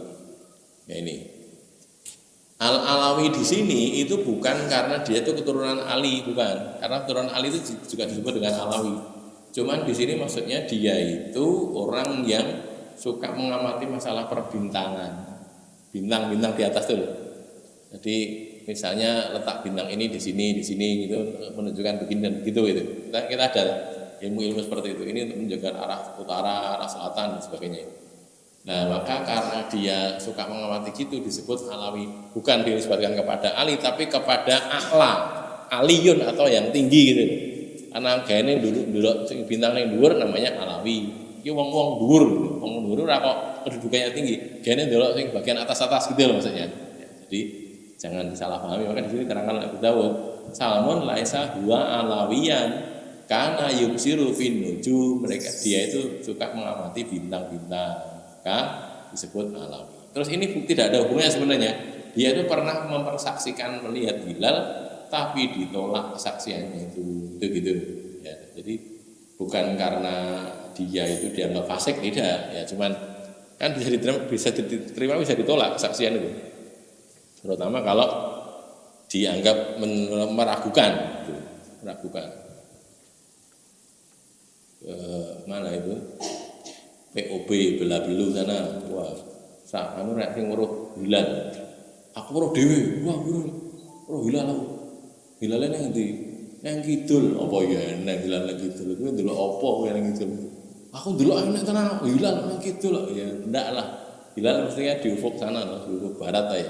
Ya ini Al-Alawi di sini itu bukan karena dia itu keturunan Ali, bukan. Karena keturunan Ali itu juga disebut dengan Alawi. Cuman di sini maksudnya dia itu orang yang suka mengamati masalah perbintangan, bintang-bintang di atas tuh. Jadi misalnya letak bintang ini di sini gitu menunjukkan begini dan begitu gitu. Kita ada ilmu-ilmu seperti itu. Ini untuk menunjukkan arah utara, arah selatan dan sebagainya. Nah, maka karena dia suka mengamati gitu disebut alawi. Bukan dinisbatkan kepada ali tapi kepada a'la, aliyun atau yang tinggi gitu. Karena gayane dulu bintang yang dhuwur namanya alawi. Iki wong-wong dhuwur, wong dhuwur ora kok kedudukannya tinggi. Gayane ndelok sing bagian atas-atas gitu loh maksudnya. Ya, jadi jangan disalahpahami. Maka di sini terangkan Abu Dawud, salmun laisa huwa alawiyan karena yubsiru fin nujum. Mereka dia itu suka mengamati bintang-bintang, maka disebut alawi. Terus ini tidak ada hubungannya sebenarnya. Dia itu pernah mempersaksikan melihat hilal tapi ditolak kesaksiannya itu gitu ya. Jadi bukan karena dia itu dianggap fasik, tidak ya, cuman kan bisa diterima bisa ditolak kesaksian itu, terutama kalau dianggap meragukan gitu. Meragukan mana itu POB bela-belu sana, wah sak anu rek sing weruh hilal aku weruh dhewe, wah weruh hilal aku. Hilalnya yang kidul, apa ya nang hilal yang kidul, itu dulu apa yang kidul? Aku dulu anak tenang, hilal yang kidul, ya enggak lah. Hilal mestinya di ufuk sana, di ufuk barat ya.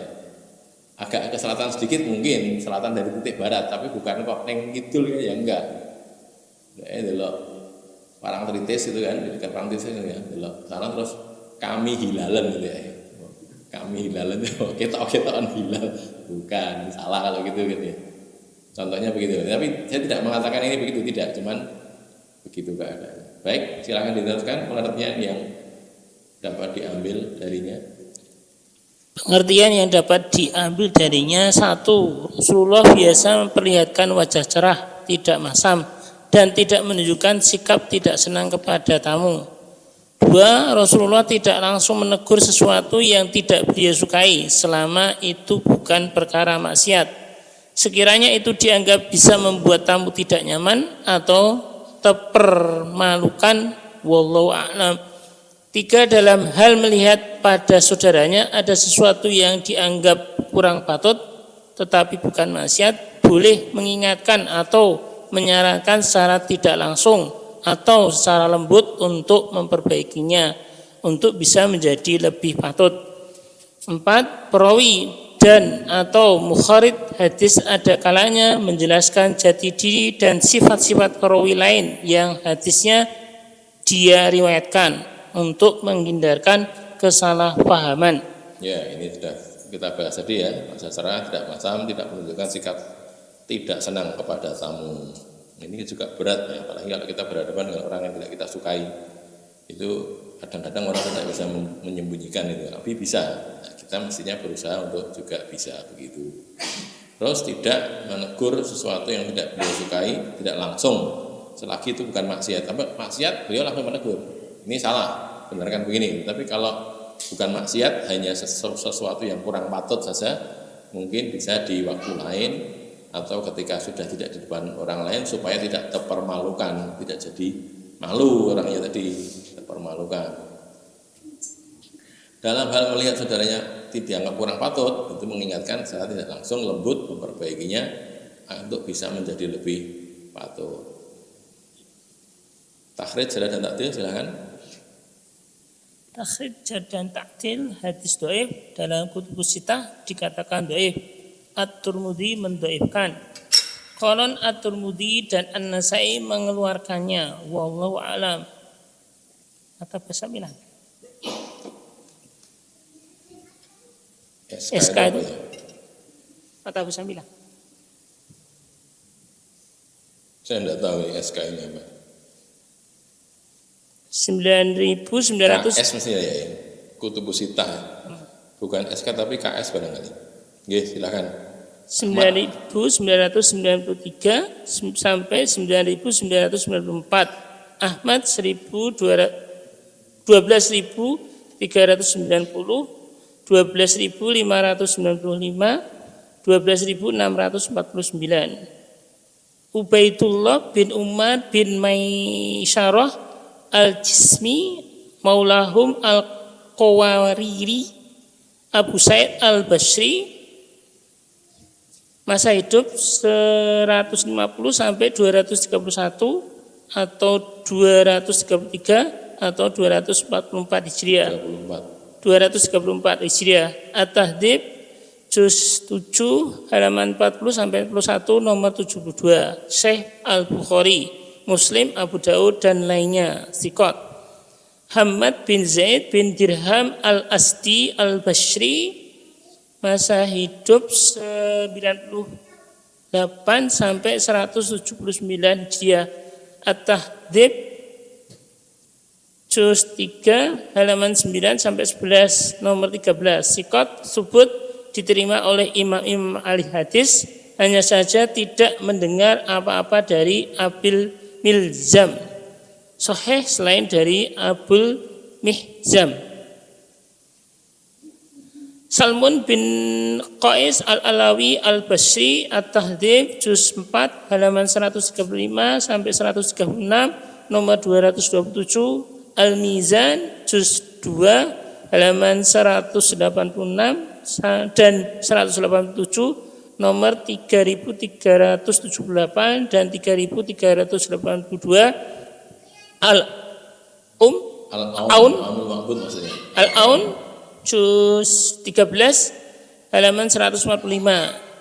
Agak ke selatan sedikit mungkin, selatan dari titik barat, tapi bukan kok neng kidul ya enggak. Dulu parang tritis itu kan, di dekat parang tritis itu ya, dulu sana terus kami hilalan gitu ya. Kami hilalan, ketok-ketokan hilal, bukan salah kalau gitu ya. Contohnya begitu, tapi saya tidak mengatakan ini begitu, tidak, cuman begitu keadaannya. Baik, silakan diteruskan pengertian yang dapat diambil darinya. Pengertian yang dapat diambil darinya: 1. Rasulullah biasa memperlihatkan wajah cerah, tidak masam, dan tidak menunjukkan sikap tidak senang kepada tamu. 2. Rasulullah tidak langsung menegur sesuatu yang tidak beliau sukai selama itu bukan perkara maksiat, sekiranya itu dianggap bisa membuat tamu tidak nyaman atau terpermalukan. Wallahu a'lam. 3. Dalam hal melihat pada saudaranya ada sesuatu yang dianggap kurang patut tetapi bukan maksiat, boleh mengingatkan atau menyarankan secara tidak langsung atau secara lembut untuk memperbaikinya untuk bisa menjadi lebih patut. 4. Perawi dan atau mukharid hadis ada kalanya menjelaskan jati diri dan sifat-sifat perawi lain yang hadisnya dia riwayatkan untuk menghindarkan kesalahpahaman. Ya, ini sudah kita bahas tadi ya, wajah cerah, tidak masam, tidak menunjukkan sikap tidak senang kepada tamu. Ini juga berat ya, apalagi kalau kita berhadapan dengan orang yang tidak kita sukai. Itu kadang-kadang orang tidak bisa menyembunyikan itu, tapi bisa. Nah, kita mestinya berusaha untuk juga bisa begitu. Terus tidak menegur sesuatu yang tidak beliau sukai, tidak langsung, selagi itu bukan maksiat. Tapi maksiat beliau langsung menegur, ini salah, benarkan begini. Tapi kalau bukan maksiat, hanya sesuatu yang kurang patut saja, mungkin bisa di waktu lain atau ketika sudah tidak di depan orang lain supaya tidak terpermalukan, tidak jadi malu orangnya tadi, terpermalukan. Dalam hal melihat saudaranya dianggap kurang patut, itu mengingatkan secara tidak langsung, lembut, memperbaikinya untuk bisa menjadi lebih patut. Takhrij jarh dan takdil, silakan. Takhrij jarh dan takdil hadis dhaif dalam kutubus sittah dikatakan dhaif. At-Tirmidzi mendhaifkan. Qalan At-Tirmidzi dan An-Nasa'i mengeluarkannya. Wallahu a'lam. Kata Basamilah. SK itu. Kata Basamilah. Saya tidak tahu ini SK-nya apa. 9.900 KS mestinya ya, Kutubus Sittah. Bukan SK tapi KS barangkali. Nggih, silakan. 9.993 sampai 9.994. Ahmad 12.390, 12.595, 12.649. Ubaidullah bin Umar bin Maisyarah al-Jismi maulahum al-Qawariri Abu Said al-Basri, masa hidup 150 sampai 231 atau 233 atau 244 Hijriah. 234 Hijriah. At-Tahdhib juz 7 halaman 40 sampai 41 nomor 72. Syekh Al-Bukhari, Muslim, Abu Daud dan lainnya. Thiqat. Hamad bin Zaid bin Dirham Al-Asdi Al-Basri, masa hidup 98 sampai 179 Hijriah. At-Tahdhib juz 3 halaman 9 sampai 11 nomor 13. Thiqat subut diterima oleh imam-imam ahli hadis, hanya saja tidak mendengar apa-apa dari Abil Milzam. Sahih selain dari Abul Mihzam. Salmun bin Qais Al-Alawi Al-Basri, At-Tahdhib juz 4 halaman 135 sampai 136 nomor 227. Al-Mizan juz 2 halaman 186 dan 187 nomor 3378 dan 3382. Al-Aun juz 13 halaman 145.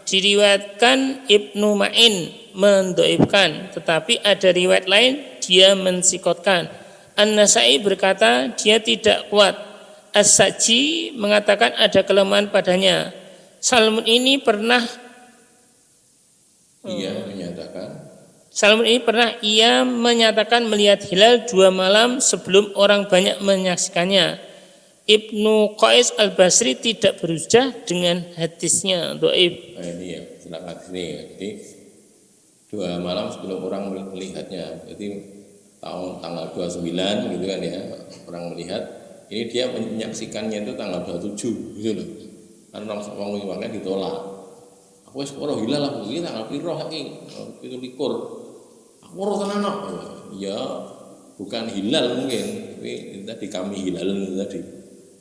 Diriwayatkan Ibnu Ma'in mendhaifkan, tetapi ada riwayat lain dia mensikotkan. An-Nasai berkata dia tidak kuat. As-Saji mengatakan ada kelemahan padanya. Salmun ini pernah ia menyatakan melihat hilal 2 malam sebelum orang banyak menyaksikannya. Ibnu Qais Al-Basri tidak berhujjah dengan hadisnya dhaif. Nah, ini ya, tentang hadis ini. Jadi 2 malam sebelum orang melihatnya. Jadi tanggal 29 gitu kan ya, orang melihat. Ini dia menyaksikannya itu tanggal 27 gitu loh. Karena orang ngomongnya ditolak. Aku wis ora hilal lah, iki tanggal piro iki? 17. Aku ora tenan kok. Ya, bukan hilal mungkin. Tapi tadi kami hilal tadi.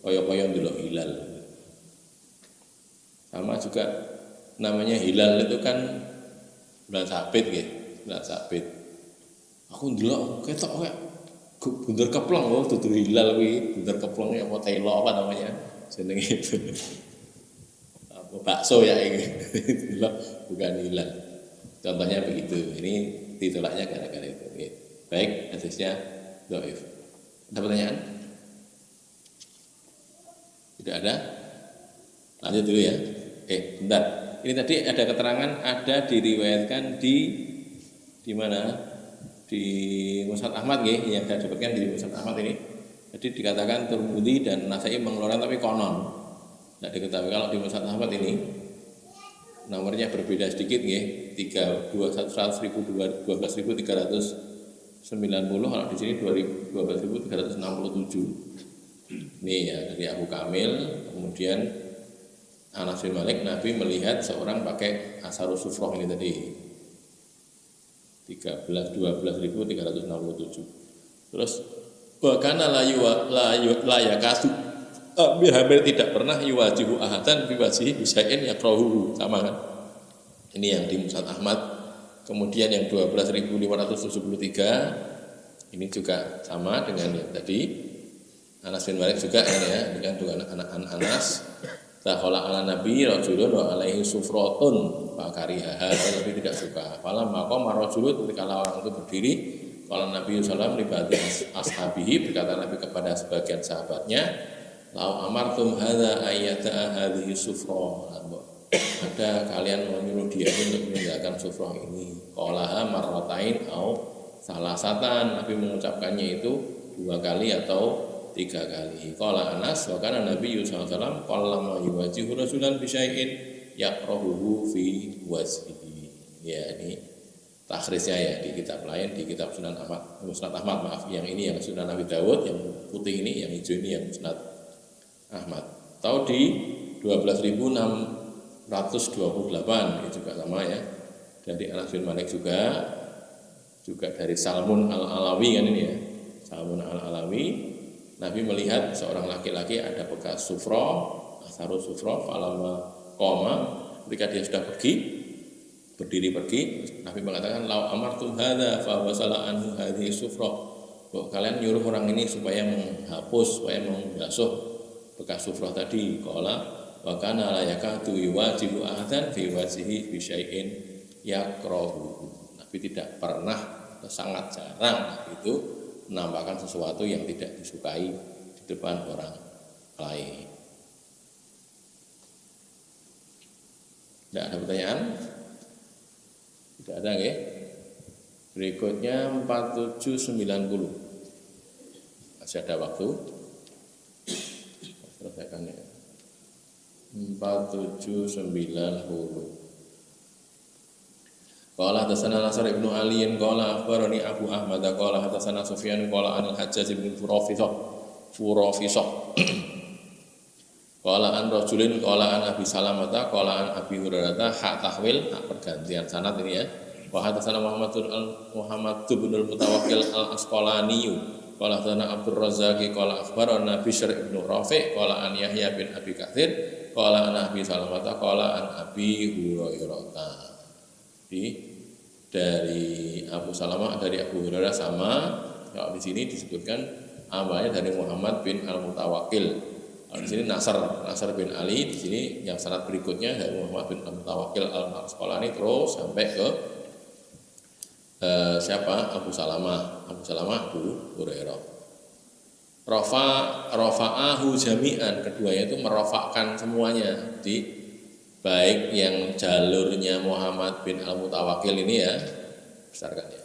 Kaya-kaya ndelok hilal. Sama juga namanya hilal itu kan bulan Sabit nggih, bulan Sabit. Aku ndelok ketok kayak bunder keplong loh, dudu hilal kuwi, bunder keplong apa telo apa namanya? Jenenge itu. Apa bakso ya ini. Bukan hilal. Contohnya begitu. Ini ditolaknya gara-gara itu. Baik, hadisnya dhaif. Ada pertanyaan? Tidak ada? Lanjut dulu ya. Bentar. Ini tadi ada keterangan, ada diriwayatkan di mana? Di Musnad Ahmad nggih, yang saya dapatkan di Musnad Ahmad ini. Jadi dikatakan Tirmidzi dan Nasai mengeluarkan tapi konon. Tidak diketahui kalau di Musnad Ahmad ini nomornya berbeda sedikit nggih, 12.390, kalau di sini 12.367. Ini ya dari Abu Kamil. Kemudian Anas bin Malik, Nabi melihat seorang pakai asarus sufroh ini tadi 12.367. Terus bahkan layakasu hampir tidak pernah yuwajihu ahadan biwajihi bisain yakrahu, sama kan? Ini yang di Musnad Ahmad. Kemudian yang 12.473 ini juga sama dengan yang tadi. Anas bin Malik juga ini ya, dengan anak Anas. Takhala ala Nabi rajulun wa alaihi sufratun fakariha, tapi tidak suka. Fala maqama rajulun, ketika orang itu berdiri, kalau Nabi sallallahu alaihi wasallam ashabihi, berkata Nabi kepada sebagian sahabatnya, lau amartum hadza ayyata hadhihi sufra. Ada kalian menyuruh dia untuk meninggalkan sufrah ini. Qalaha marratain au salasatan. Nabi mengucapkannya itu 2 kali atau 3 kali. Qala Anas wa kana Nabi sallallahu alaihi wasallam qallama yuwajihu rasulan bi syai'in yaqrahuhu fi wajhihi. Ya, ini takhrisnya ya di kitab lain, di kitab Sunan Ahmad, Musnad Ahmad, maaf, yang ini yang Sunan Abi Dawud, yang putih ini, yang hijau ini yang Musnad Ahmad. Tahu di 12.628 ini juga sama ya. dari Anas bin Malik juga dari Salmun al-Alawi kan ini ya. Salmun al-Alawi, Nabi melihat seorang laki-laki ada bekas sufra, asarus sufra, falama koma, ketika dia sudah berdiri pergi, Nabi mengatakan lau amartum hadza fa wasala anhu hadhihi sufra. Bahwa kalian nyuruh orang ini supaya menghapus, supaya membasuh bekas sufrah tadi. Qala wa kana la yakatu yuwajibu ahadan fi wajhihi bi syai'in yakrahu. Nabi tidak pernah, sangat jarang itu menampakkan sesuatu yang tidak disukai di depan orang lain. Tidak ada pertanyaan? Tidak ada nggih? Berikutnya 4790. Masih ada waktu. Selesaikan ya. 4790. Qala hadatsana Nasr ibnu Ali qala akhbarani Abu Ahmad qala hadatsana Sufyan qala an al-Hajjaj bin Furafisah. Qala an rajulin qala an Abi Salamah qala an Abi Hurairah hak tahwil, hak pergantian sanad ini ya. Wa hadatsana Muhammad bin al-Mutawakkil al-Asqalani qala hadatsana Abdul Razzaq qala akhbarana Bishr ibn Rafi' qala an Yahya bin Abi Katsir qala an Abi Salamah qala an Abi Hurairah. Dari Abu Salamah, dari Abu Hurairah sama. Kalau di sini disebutkan awalnya dari Muhammad bin al-Mutawakkil. Di sini Nasr bin Ali, di sini yang sanad berikutnya dari Muhammad bin al-Mutawakkil al-Asqalani terus sampai ke siapa? Abu Salamah Abu Hurairah. Rafa'ahu jami'an, keduanya itu merofakkan semuanya. Di baik yang jalurnya Muhammad bin al-Mutawakkil ini ya, besarkan ya,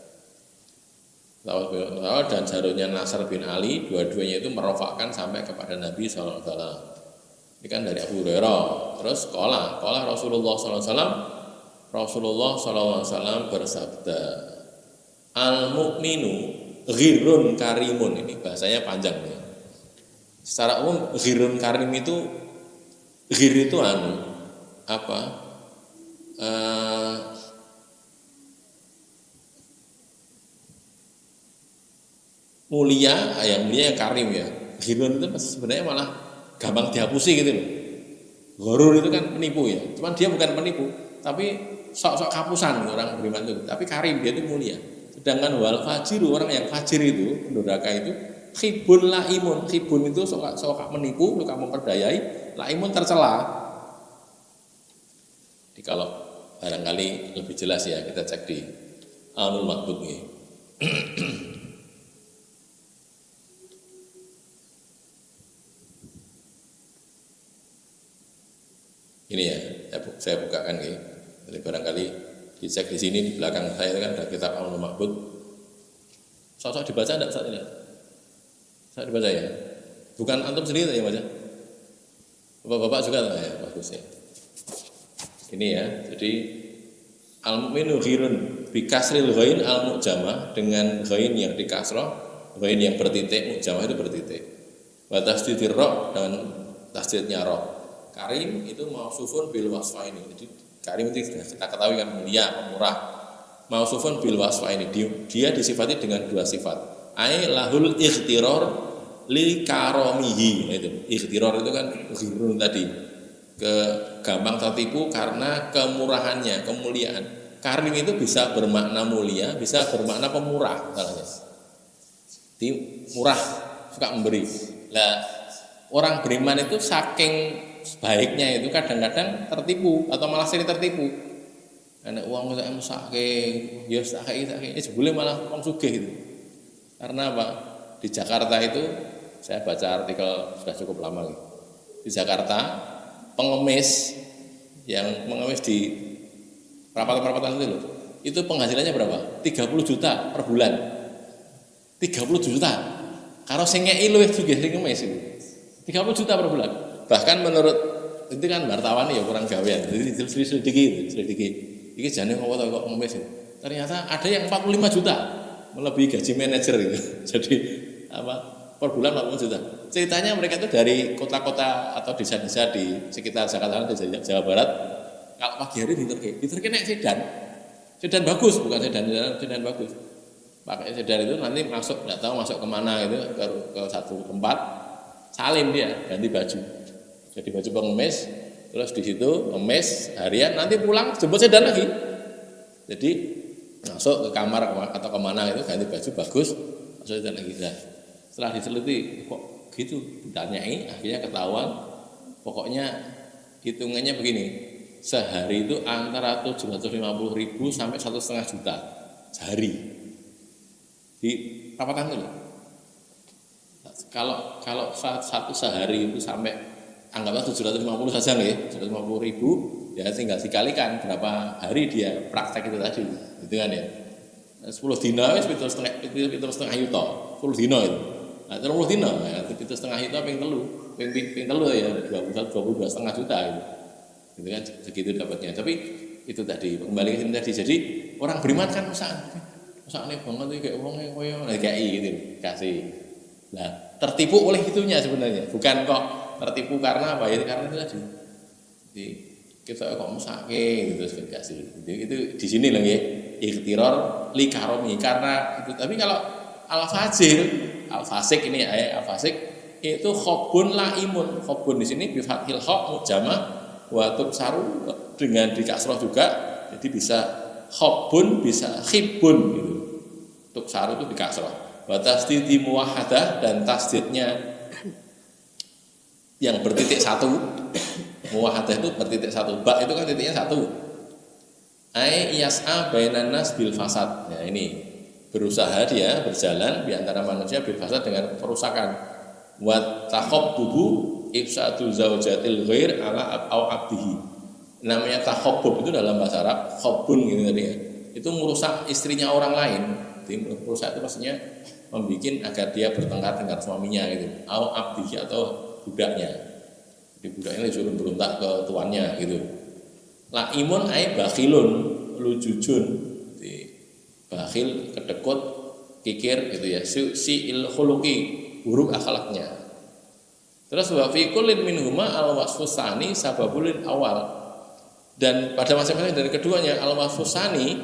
dan jalurnya Nasr bin Ali, dua-duanya itu merofakkan sampai kepada Nabi SAW. Ini kan dari Abu Hurairah. Terus qala Rasulullah SAW bersabda, al-mu'minu ghirrun karimun. Ini bahasanya panjang nih. Secara umum ghirrun karim itu, ghir itu mulia, yang mulia yang karim ya. Ghirrun itu sebenarnya malah gampang dihapusi gitu loh. Ghurur itu kan penipu ya. Cuman dia bukan penipu, tapi sok-sok kapusan orang beriman itu. Tapi karim, dia itu mulia. Sedangkan wal fajiru, orang yang fajir itu, pendurhaka itu, khibun laimun. Khibun itu sok menipu, suka memperdayai, laimun tercela. Jadi kalau barangkali lebih jelas ya, kita cek di Aunul Ma'bud nih. Ini ya, saya bukakan nih. Jadi barangkali dicek di sini, di belakang saya itu kan ada kitab Aunul Ma'bud. Sosok dibaca enggak saat ini? Saya dibaca ya. Bukan antum sendiri ya baca. Bapak-bapak juga ya, bagus ya. Ini ya, jadi al-mu'minu ghirun bi kasril ghain al-mu'jamah, dengan ghain yang dikasrah, ghain yang bertitik, mu'jamah itu bertitik. Wa tasdidir ra dan tasdidnya ra. Karim itu mausufun bil wasfaini. Jadi karim itu sudah kita ketahui kan, mulia, pemurah. Mausufun bil wasfaini, dia disifati dengan dua sifat. Ai lahul ikhtirar li karamihi. Itu ikhtirar itu kan ghirun tadi, gampang tertipu karena kemurahannya, kemuliaan. Karim itu bisa bermakna mulia, bisa bermakna pemurah. Jadi murah, suka memberi. Lah orang beriman itu saking baiknya itu kadang-kadang tertipu atau malah sering tertipu. Karena uang saya saking, ya saking, boleh malah uang sugih gitu. Karena apa? Di Jakarta itu saya baca artikel sudah cukup lama gitu. Di Jakarta pengemis yang mengemis di perapatan itu loh, itu penghasilannya berapa? 30 juta per bulan. 30 juta. Kalau sing ngeki luwih sugih sing ngemis itu. 30 juta per bulan. Bahkan menurut itu kan wartawan ya kurang gawean. Jadi selidiki. Iki jane kok ngemis itu. Ternyata ada yang 45 juta, melebihi gaji manajer gitu. Jadi per bulan 40 juta. Ceritanya mereka itu dari kota-kota atau desa-desa di sekitar Jakarta, di Jawa Barat. Kalau pagi hari diterke naik sedan. Sedan bagus, bukan sedan bagus. Pakai sedan itu nanti masuk, nggak tahu masuk kemana itu ke satu tempat, salin dia, ganti baju. Jadi baju pengemis, terus di situ ngemis harian, nanti pulang jemput sedan lagi. Jadi masuk ke kamar atau kemana itu ganti baju bagus, masuk sedan lagi. Nah, setelah diteliti kok gitu, ditanyai, akhirnya ketahuan, pokoknya hitungannya begini, sehari itu antara 750.000 sampai 1,5 juta sehari di perapatan itu. Kalau satu sehari itu sampai anggaplah 750 saja nih, 750.000 ya tinggal dikalikan berapa hari dia praktek itu tadi, gitu kan ya. 10 dina wis 7,5 yuta, 10 dina itu. Nah, 30 dina ya 7,5 yuta ping telu ya 22,5 juta itu. Gitu kan segitu dapatnya. Tapi itu tadi kembali ke sini tadi. Jadi orang beriman kan usahane banget iki kayak wong koyo kayak gitu kasih. Nah, tertipu oleh itunya sebenarnya. Bukan kok tertipu karena apa? Ya karena itu tadi. Jadi kita kok mesake gitu kasih. Itu di sini loh ya. Ikhtirar li karomi karena itu. Tapi kalau al-fasik ini ya, al-fasik itu khobun laimun. Khobun di sini bi fathil kha mujamah wa tubsaru dengan dikasroh juga. Jadi bisa khobun bisa khibun gitu. Tubsaru itu dikasroh. Wa tasdidi muwahhadah dan tasdidnya yang bertitik satu. Muwahhadah itu bertitik satu. Ba itu kan titiknya satu. Ai yas'a bainan nas bil fasad. Nah ini berusaha dia berjalan di antara manusia bil fasad dengan perusakan. Wa takhabbubu ifsadu zaujatil ghair ala abdihi. Namanya takhabbub itu dalam bahasa Arab khabbun gitu tadi ya. Itu merusak istrinya orang lain. Jadi merusak itu maksudnya membuat agar dia bertengkar dengan suaminya gitu. Au abdihi atau budaknya. Jadi budaknya disuruh berontak ke tuannya gitu. Laimun ai bakhilun lujujun. Bakhil, kedekut, kikir gitu ya. Si'il khuluqi, buruk akhlaknya. Terus wa fi kullin minhuma al-wasfus tsani sababul awal. Dan pada masing-masing dari keduanya al-wasfus tsani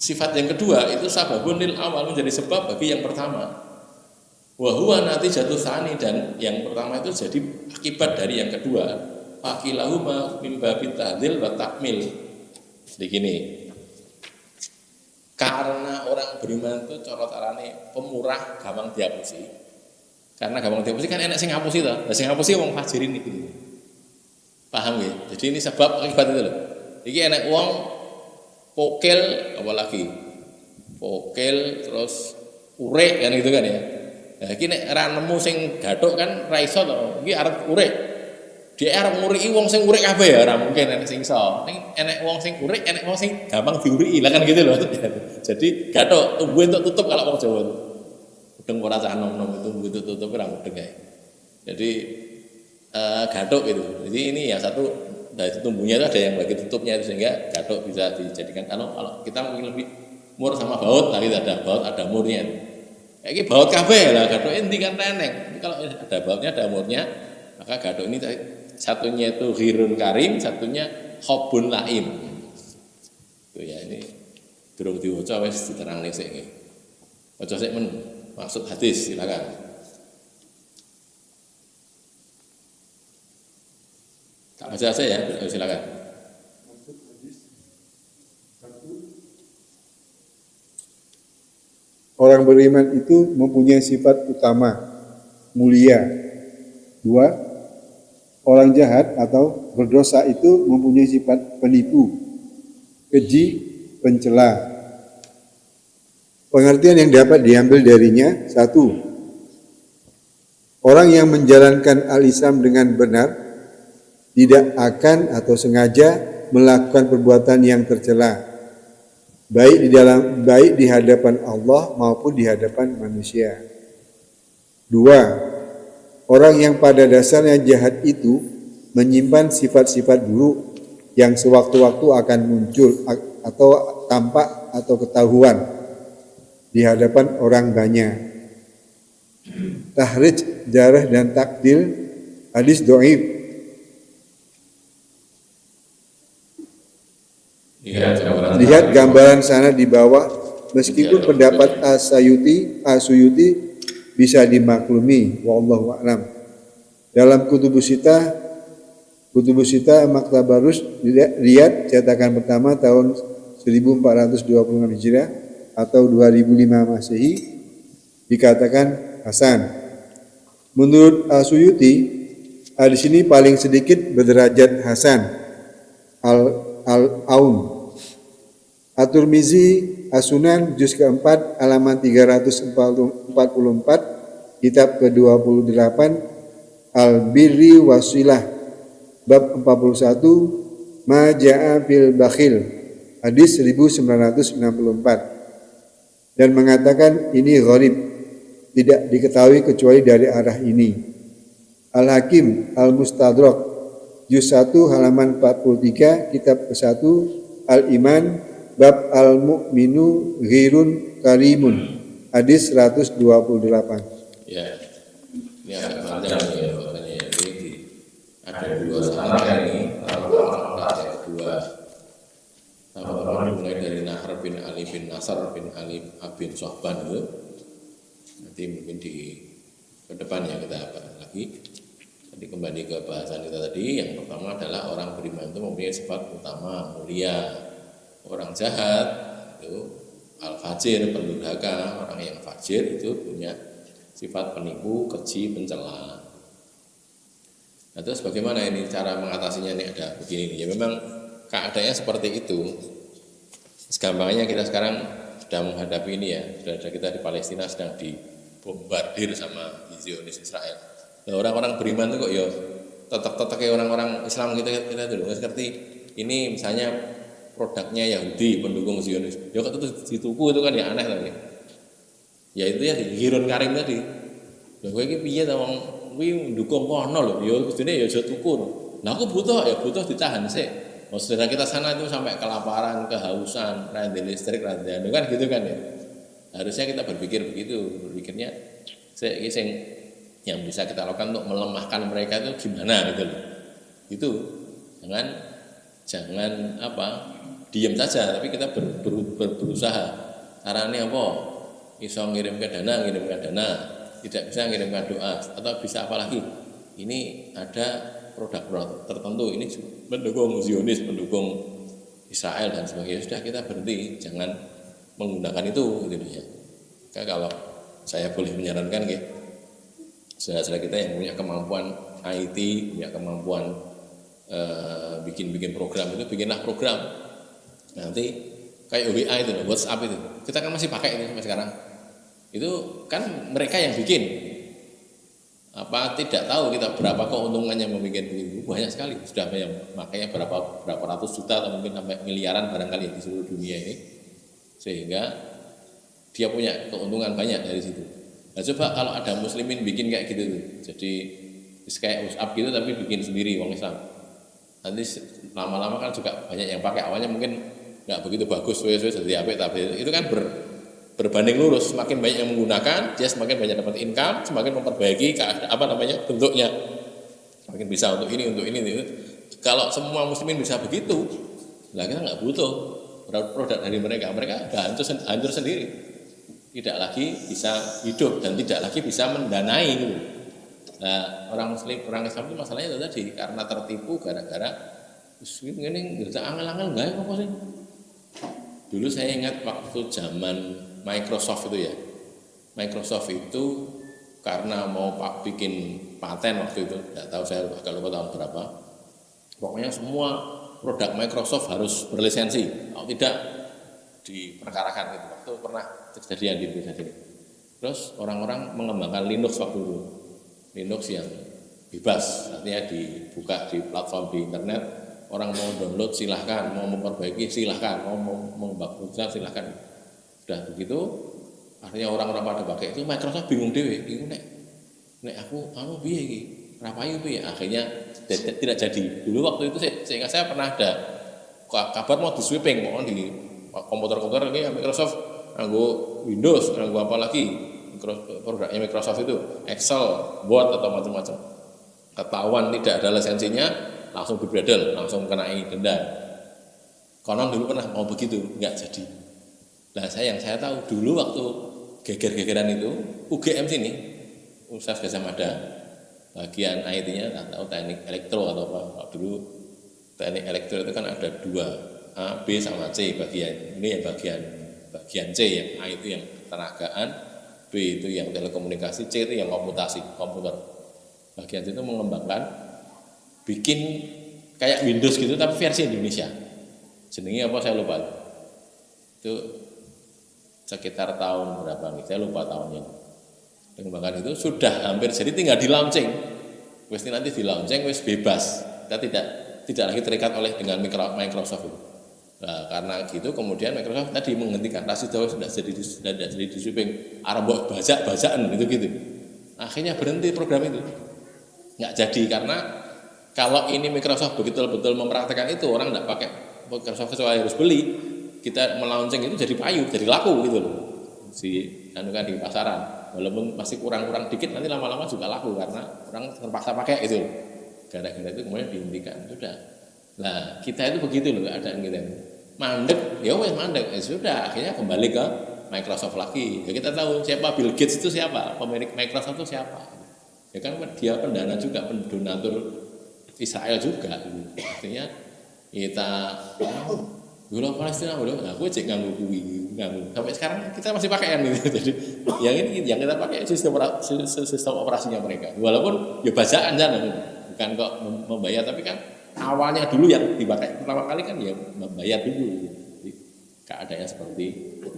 sifat yang kedua itu sababun lil awal menjadi sebab bagi yang pertama. Wa huwa natijatu tsani dan yang pertama itu jadi akibat dari yang kedua. Fakilahuma mim babit ta'dil wa takmil. Jadi gini. Karena orang beriman itu cara-carane pemurah gampang dihapusi. Karena gampang dihapusi kan enak sing ngapusi to. Lah sing ngapusi wong fajirin iki. Paham ya? Jadi ini sebab akibat itu loh. Iki enak wong pokel apalagi. Pokel terus urek kan gitu kan ya. Nah iki nek ra nemu sing gathuk kan ra iso to. Iki arep urek. Dia arep nguriki wong sing urek kabeh ya ora mungkin enek sing iso. Ning enek wong sing urek, enek wong sing gampang diuriki. Lah kan gitu loh. Jadi gathuk tumbuh untuk tutup kalau wong Jawa. Mudeng ora cah nom-nom itu tumbuh untuk tutup ora mudeng kae. Jadi gathuk gitu. Jadi ini yang satu dari tumbuhnya itu ada yang bagi tutupnya itu sehingga gathuk bisa dijadikan kalau kita mungkin lebih mur sama baut lah gitu ada baut ada murnya. Kayak baut kabeh lah gathuk endi kan teneng. Kalau ada bautnya ada murnya maka gathuk ini satunya itu ghirun karim, satunya khobun laim. Itu ya ini durung diwaca wis diterangne sik nggih. Waca sik men maksud hadis silakan. Tak baca saya ya, silakan. Maksud hadis 1. Orang beriman itu mempunyai sifat utama mulia. 2. Orang jahat atau berdosa itu mempunyai sifat penipu, keji, pencela. Pengertian yang dapat diambil darinya 1. Orang yang menjalankan al-Islam dengan benar tidak akan atau sengaja melakukan perbuatan yang tercela, baik di hadapan Allah maupun di hadapan manusia. 2. Orang yang pada dasarnya jahat itu menyimpan sifat-sifat buruk yang sewaktu-waktu akan muncul atau tampak atau ketahuan di hadapan orang banyak. Tahrij, jarah dan takdil hadis dhaif. Lihat gambaran sana di bawah. Meskipun pendapat As-Suyuti bisa dimaklumi, wallahu a'lam. Dalam Kutubus Sittah Maktabarus Riyadh cetakan pertama tahun 1426 Hijriah atau 2005 Masehi dikatakan hasan. Menurut As-Suyuti, hadis ini paling sedikit berderajat hasan. Al-Aun At-Tirmizi As-Sunan juz keempat halaman 344, kitab ke-28 Al-Birri Wasilah bab 41 Ma Ja'a fil Bakhil hadis 1964 dan mengatakan ini gharib, tidak diketahui kecuali dari arah ini. Al-Hakim Al-Mustadrak juz 1 halaman 43, kitab ke-1 Al-Iman bab Al-Mu'minu Ghirun Karimun hadis 128. Ya, ini agak panjang ya makanya ini ada dua sanad ini. Pertama ada dua. Pertama mulai dari Nahr bin Ali bin Nasr bin Ali bin Sohban itu. Nanti mungkin di ke depan ya kita bahas lagi. Jadi kembali ke bahasan kita tadi, yang pertama adalah orang beriman itu mempunyai sifat utama mulia. Orang jahat itu al-fajir, pendurhaka, orang yang fajir itu punya sifat penipu, keji, pencela. Nah, terus bagaimana ini cara mengatasinya? Ini ada begini nih. Ya memang keadaannya seperti itu. Segampangnya kita sekarang sedang menghadapi ini ya, saudara kita di Palestina sedang dibombardir sama Zionis Israel. Nah, orang-orang beriman itu kok ya tetap kayak orang-orang Islam kita dulu ngerti. Ini misalnya produknya Yahudi pendukung Zionis, ya kok itu dituku itu kan ya aneh tadi. Ya itu ya Ghirun Karim tadi. Lha kowe iki piye ta wong kuwi ndukung kono lho, ya kudune ya aja tuku. Lah aku butuh ditahan sik. Saudara kita sana itu sampai kelaparan, kehausan, rantai listrik, rantai kan gitu kan ya. Harusnya kita berpikir begitu, berpikirnya sing yang bisa kita lakukan untuk melemahkan mereka itu gimana gitu loh. Itu jangan diam saja, tapi kita berusaha. Caranya apa? Bisa ngirimkan dana, tidak bisa ngirimkan doa, atau bisa apa lagi? Ini ada produk tertentu, ini mendukung Zionis, mendukung Israel dan sebagainya. Sudah kita berhenti, jangan menggunakan itu gitu ya. Kalau saya boleh menyarankan gitu, saudara-saudara kita yang punya kemampuan IT, punya kemampuan bikin program itu, bikinlah program. Nanti kayak WA itu, WhatsApp itu, kita kan masih pakai ini sampai sekarang. Itu kan mereka yang bikin. Tidak tahu kita berapa keuntungannya membuat itu, banyak sekali. Sudah makanya berapa ratus juta atau mungkin sampai miliaran barangkali di seluruh dunia ini, sehingga dia punya keuntungan banyak dari situ. Nah coba kalau ada muslimin bikin kayak gitu tuh, jadi kayak WhatsApp gitu tapi bikin sendiri wong Islam. Nanti lama-lama kan juga banyak yang pakai. Awalnya mungkin nggak begitu bagus, jadi tapi itu kan berbanding lurus. Semakin banyak yang menggunakan, dia semakin banyak dapat income, semakin memperbaiki bentuknya, semakin bisa untuk ini. Kalau semua muslimin bisa begitu, lah kita nggak butuh produk dari mereka udah hancur sendiri, tidak lagi bisa hidup dan tidak lagi bisa mendanai gitu. Nah orang Islam itu masalahnya itu tadi, karena tertipu gara-gara ini nggak angel-angel nggak apa sih. Dulu saya ingat waktu zaman Microsoft itu ya. Microsoft itu karena mau bikin paten waktu itu, tidak tahu saya agak lupa tahun berapa. Pokoknya semua produk Microsoft harus berlisensi, kalau tidak diperkarakan gitu. Waktu pernah kejadian di Indonesia ini. Terus orang-orang mengembangkan Linux waktu itu. Linux yang bebas, artinya dibuka di platform di internet. Orang mau download silahkan, mau memperbaiki silahkan, mau mengembangkan silahkan. Sudah begitu, akhirnya orang-orang pada pakai itu. Microsoft bingung dewe, itu nek aku piye iki, rapayu piye. Akhirnya tidak jadi. Dulu waktu itu seingat saya pernah ada kabar mau di sweeping, mau di komputer ini Microsoft nganggo Windows, nganggo apa lagi produknya Microsoft itu Excel, Word atau macam-macam. Ketahuan tidak ada lisensinya, langsung dibredel, langsung kenai denda. Konon dulu pernah mau begitu, nggak jadi. Nah yang saya tahu dulu waktu geger-gegeran itu UGM sini, Universitas Gadjah Mada, bagian IT-nya tak tahu teknik elektro atau apa. Kalau dulu teknik elektro itu kan ada 2, A, B sama C bagian. Ini yang bagian C, yang A itu yang ketenagaan, B itu yang telekomunikasi, C itu yang komputer. Bagian C itu mengembangkan, bikin kayak Windows gitu tapi versi Indonesia. Jenenge apa saya lupa. Itu sekitar tahun berapa nih? Saya lupa tahunnya. Pengembangan itu sudah hampir jadi, tinggal di launching. Wis nanti di launching wis bebas. Kita tidak lagi terikat oleh dengan Microsoft itu. Nah, karena gitu kemudian Microsoft tadi menghentikan Rasidaw sudah jadi di shipping arembok bajak-bajakan gitu. Akhirnya berhenti program itu. Nggak jadi karena kalau ini Microsoft betul-betul mempraktekkan itu, orang nggak pakai Microsoft kecuali harus beli. Kita melaunching itu jadi payu, jadi laku gitu loh. Kan di pasaran. Walaupun masih kurang-kurang dikit, nanti lama-lama juga laku karena orang terpaksa pakai itu. Gara-gara itu kemudian dihentikan, sudah. Nah, kita itu begitu loh keadaan kita. Mandek, ya wes mandek. Sudah, akhirnya kembali ke Microsoft lagi. Ya kita tahu siapa Bill Gates itu siapa, pemilik Microsoft itu siapa. Ya kan dia pendana juga, pendonatur Israel juga. Artinya kita Gula Palestina boleh, aku cek nganggu sampai sekarang kita masih pakai kan gitu. Jadi yang kita pakai sistem operasinya mereka. Walaupun ya bacaan sana, bukan kok membayar, tapi kan awalnya dulu yang dipakai pertama kali kan ya membayar dulu. Jadi keadaannya seperti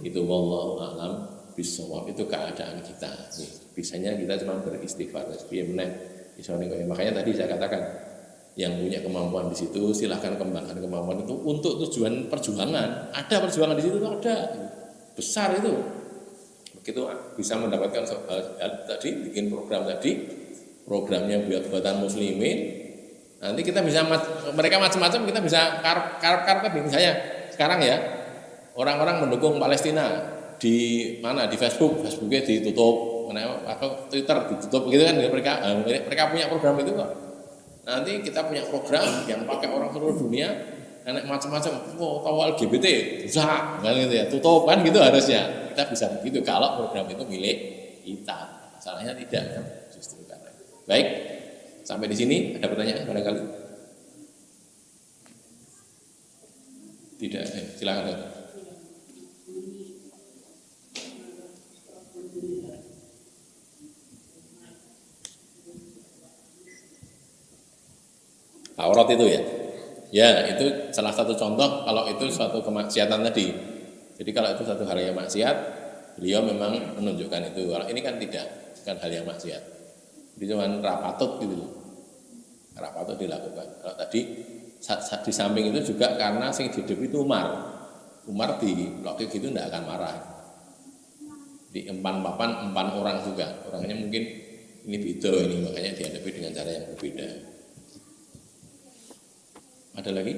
itu. Wallahu a'lam bishawab, itu keadaan kita. Bisanya kita cuma beristighfar. Makanya tadi saya katakan, yang punya kemampuan di situ silahkan kembangkan kemampuan itu untuk tujuan perjuangan. Ada perjuangan di situ tuh, ada besar itu. Begitu bisa mendapatkan tadi bikin program tadi, programnya buatan muslimin. Nanti kita bisa mereka macam-macam, kita bisa karep misalnya sekarang ya orang-orang mendukung Palestina di mana, di Facebooknya ditutup, atau Twitter ditutup gitu kan, mereka punya program itu kok. Nanti kita punya program yang pakai orang seluruh dunia, enak macam-macam. Tahu LGBT, bisa kan gitu ya, tutup kan gitu harusnya. Kita bisa begitu kalau program itu milik kita. Masalahnya tidak kan, justru karena. Baik, sampai di sini ada pertanyaan barangkali? Tidak, silakan. Aurat itu ya itu salah satu contoh kalau itu suatu kemaksiatan tadi. Jadi kalau itu satu hal yang maksiat, beliau memang menunjukkan itu. Kalau ini kan tidak, bukan hal yang maksiat. Jadi cuma rapatut gitu, rapatut dilakukan. Kalau tadi di samping itu juga karena sing hidup itu Umar di blok gitu tidak akan marah. Di empan orang juga, orangnya mungkin ini beda ini, makanya dihadapi dengan cara yang berbeda. Ada lagi?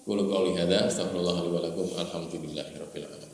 Qul qouli hadza astaghfirullah li wa lakum alhamdulillahirabbil alamin.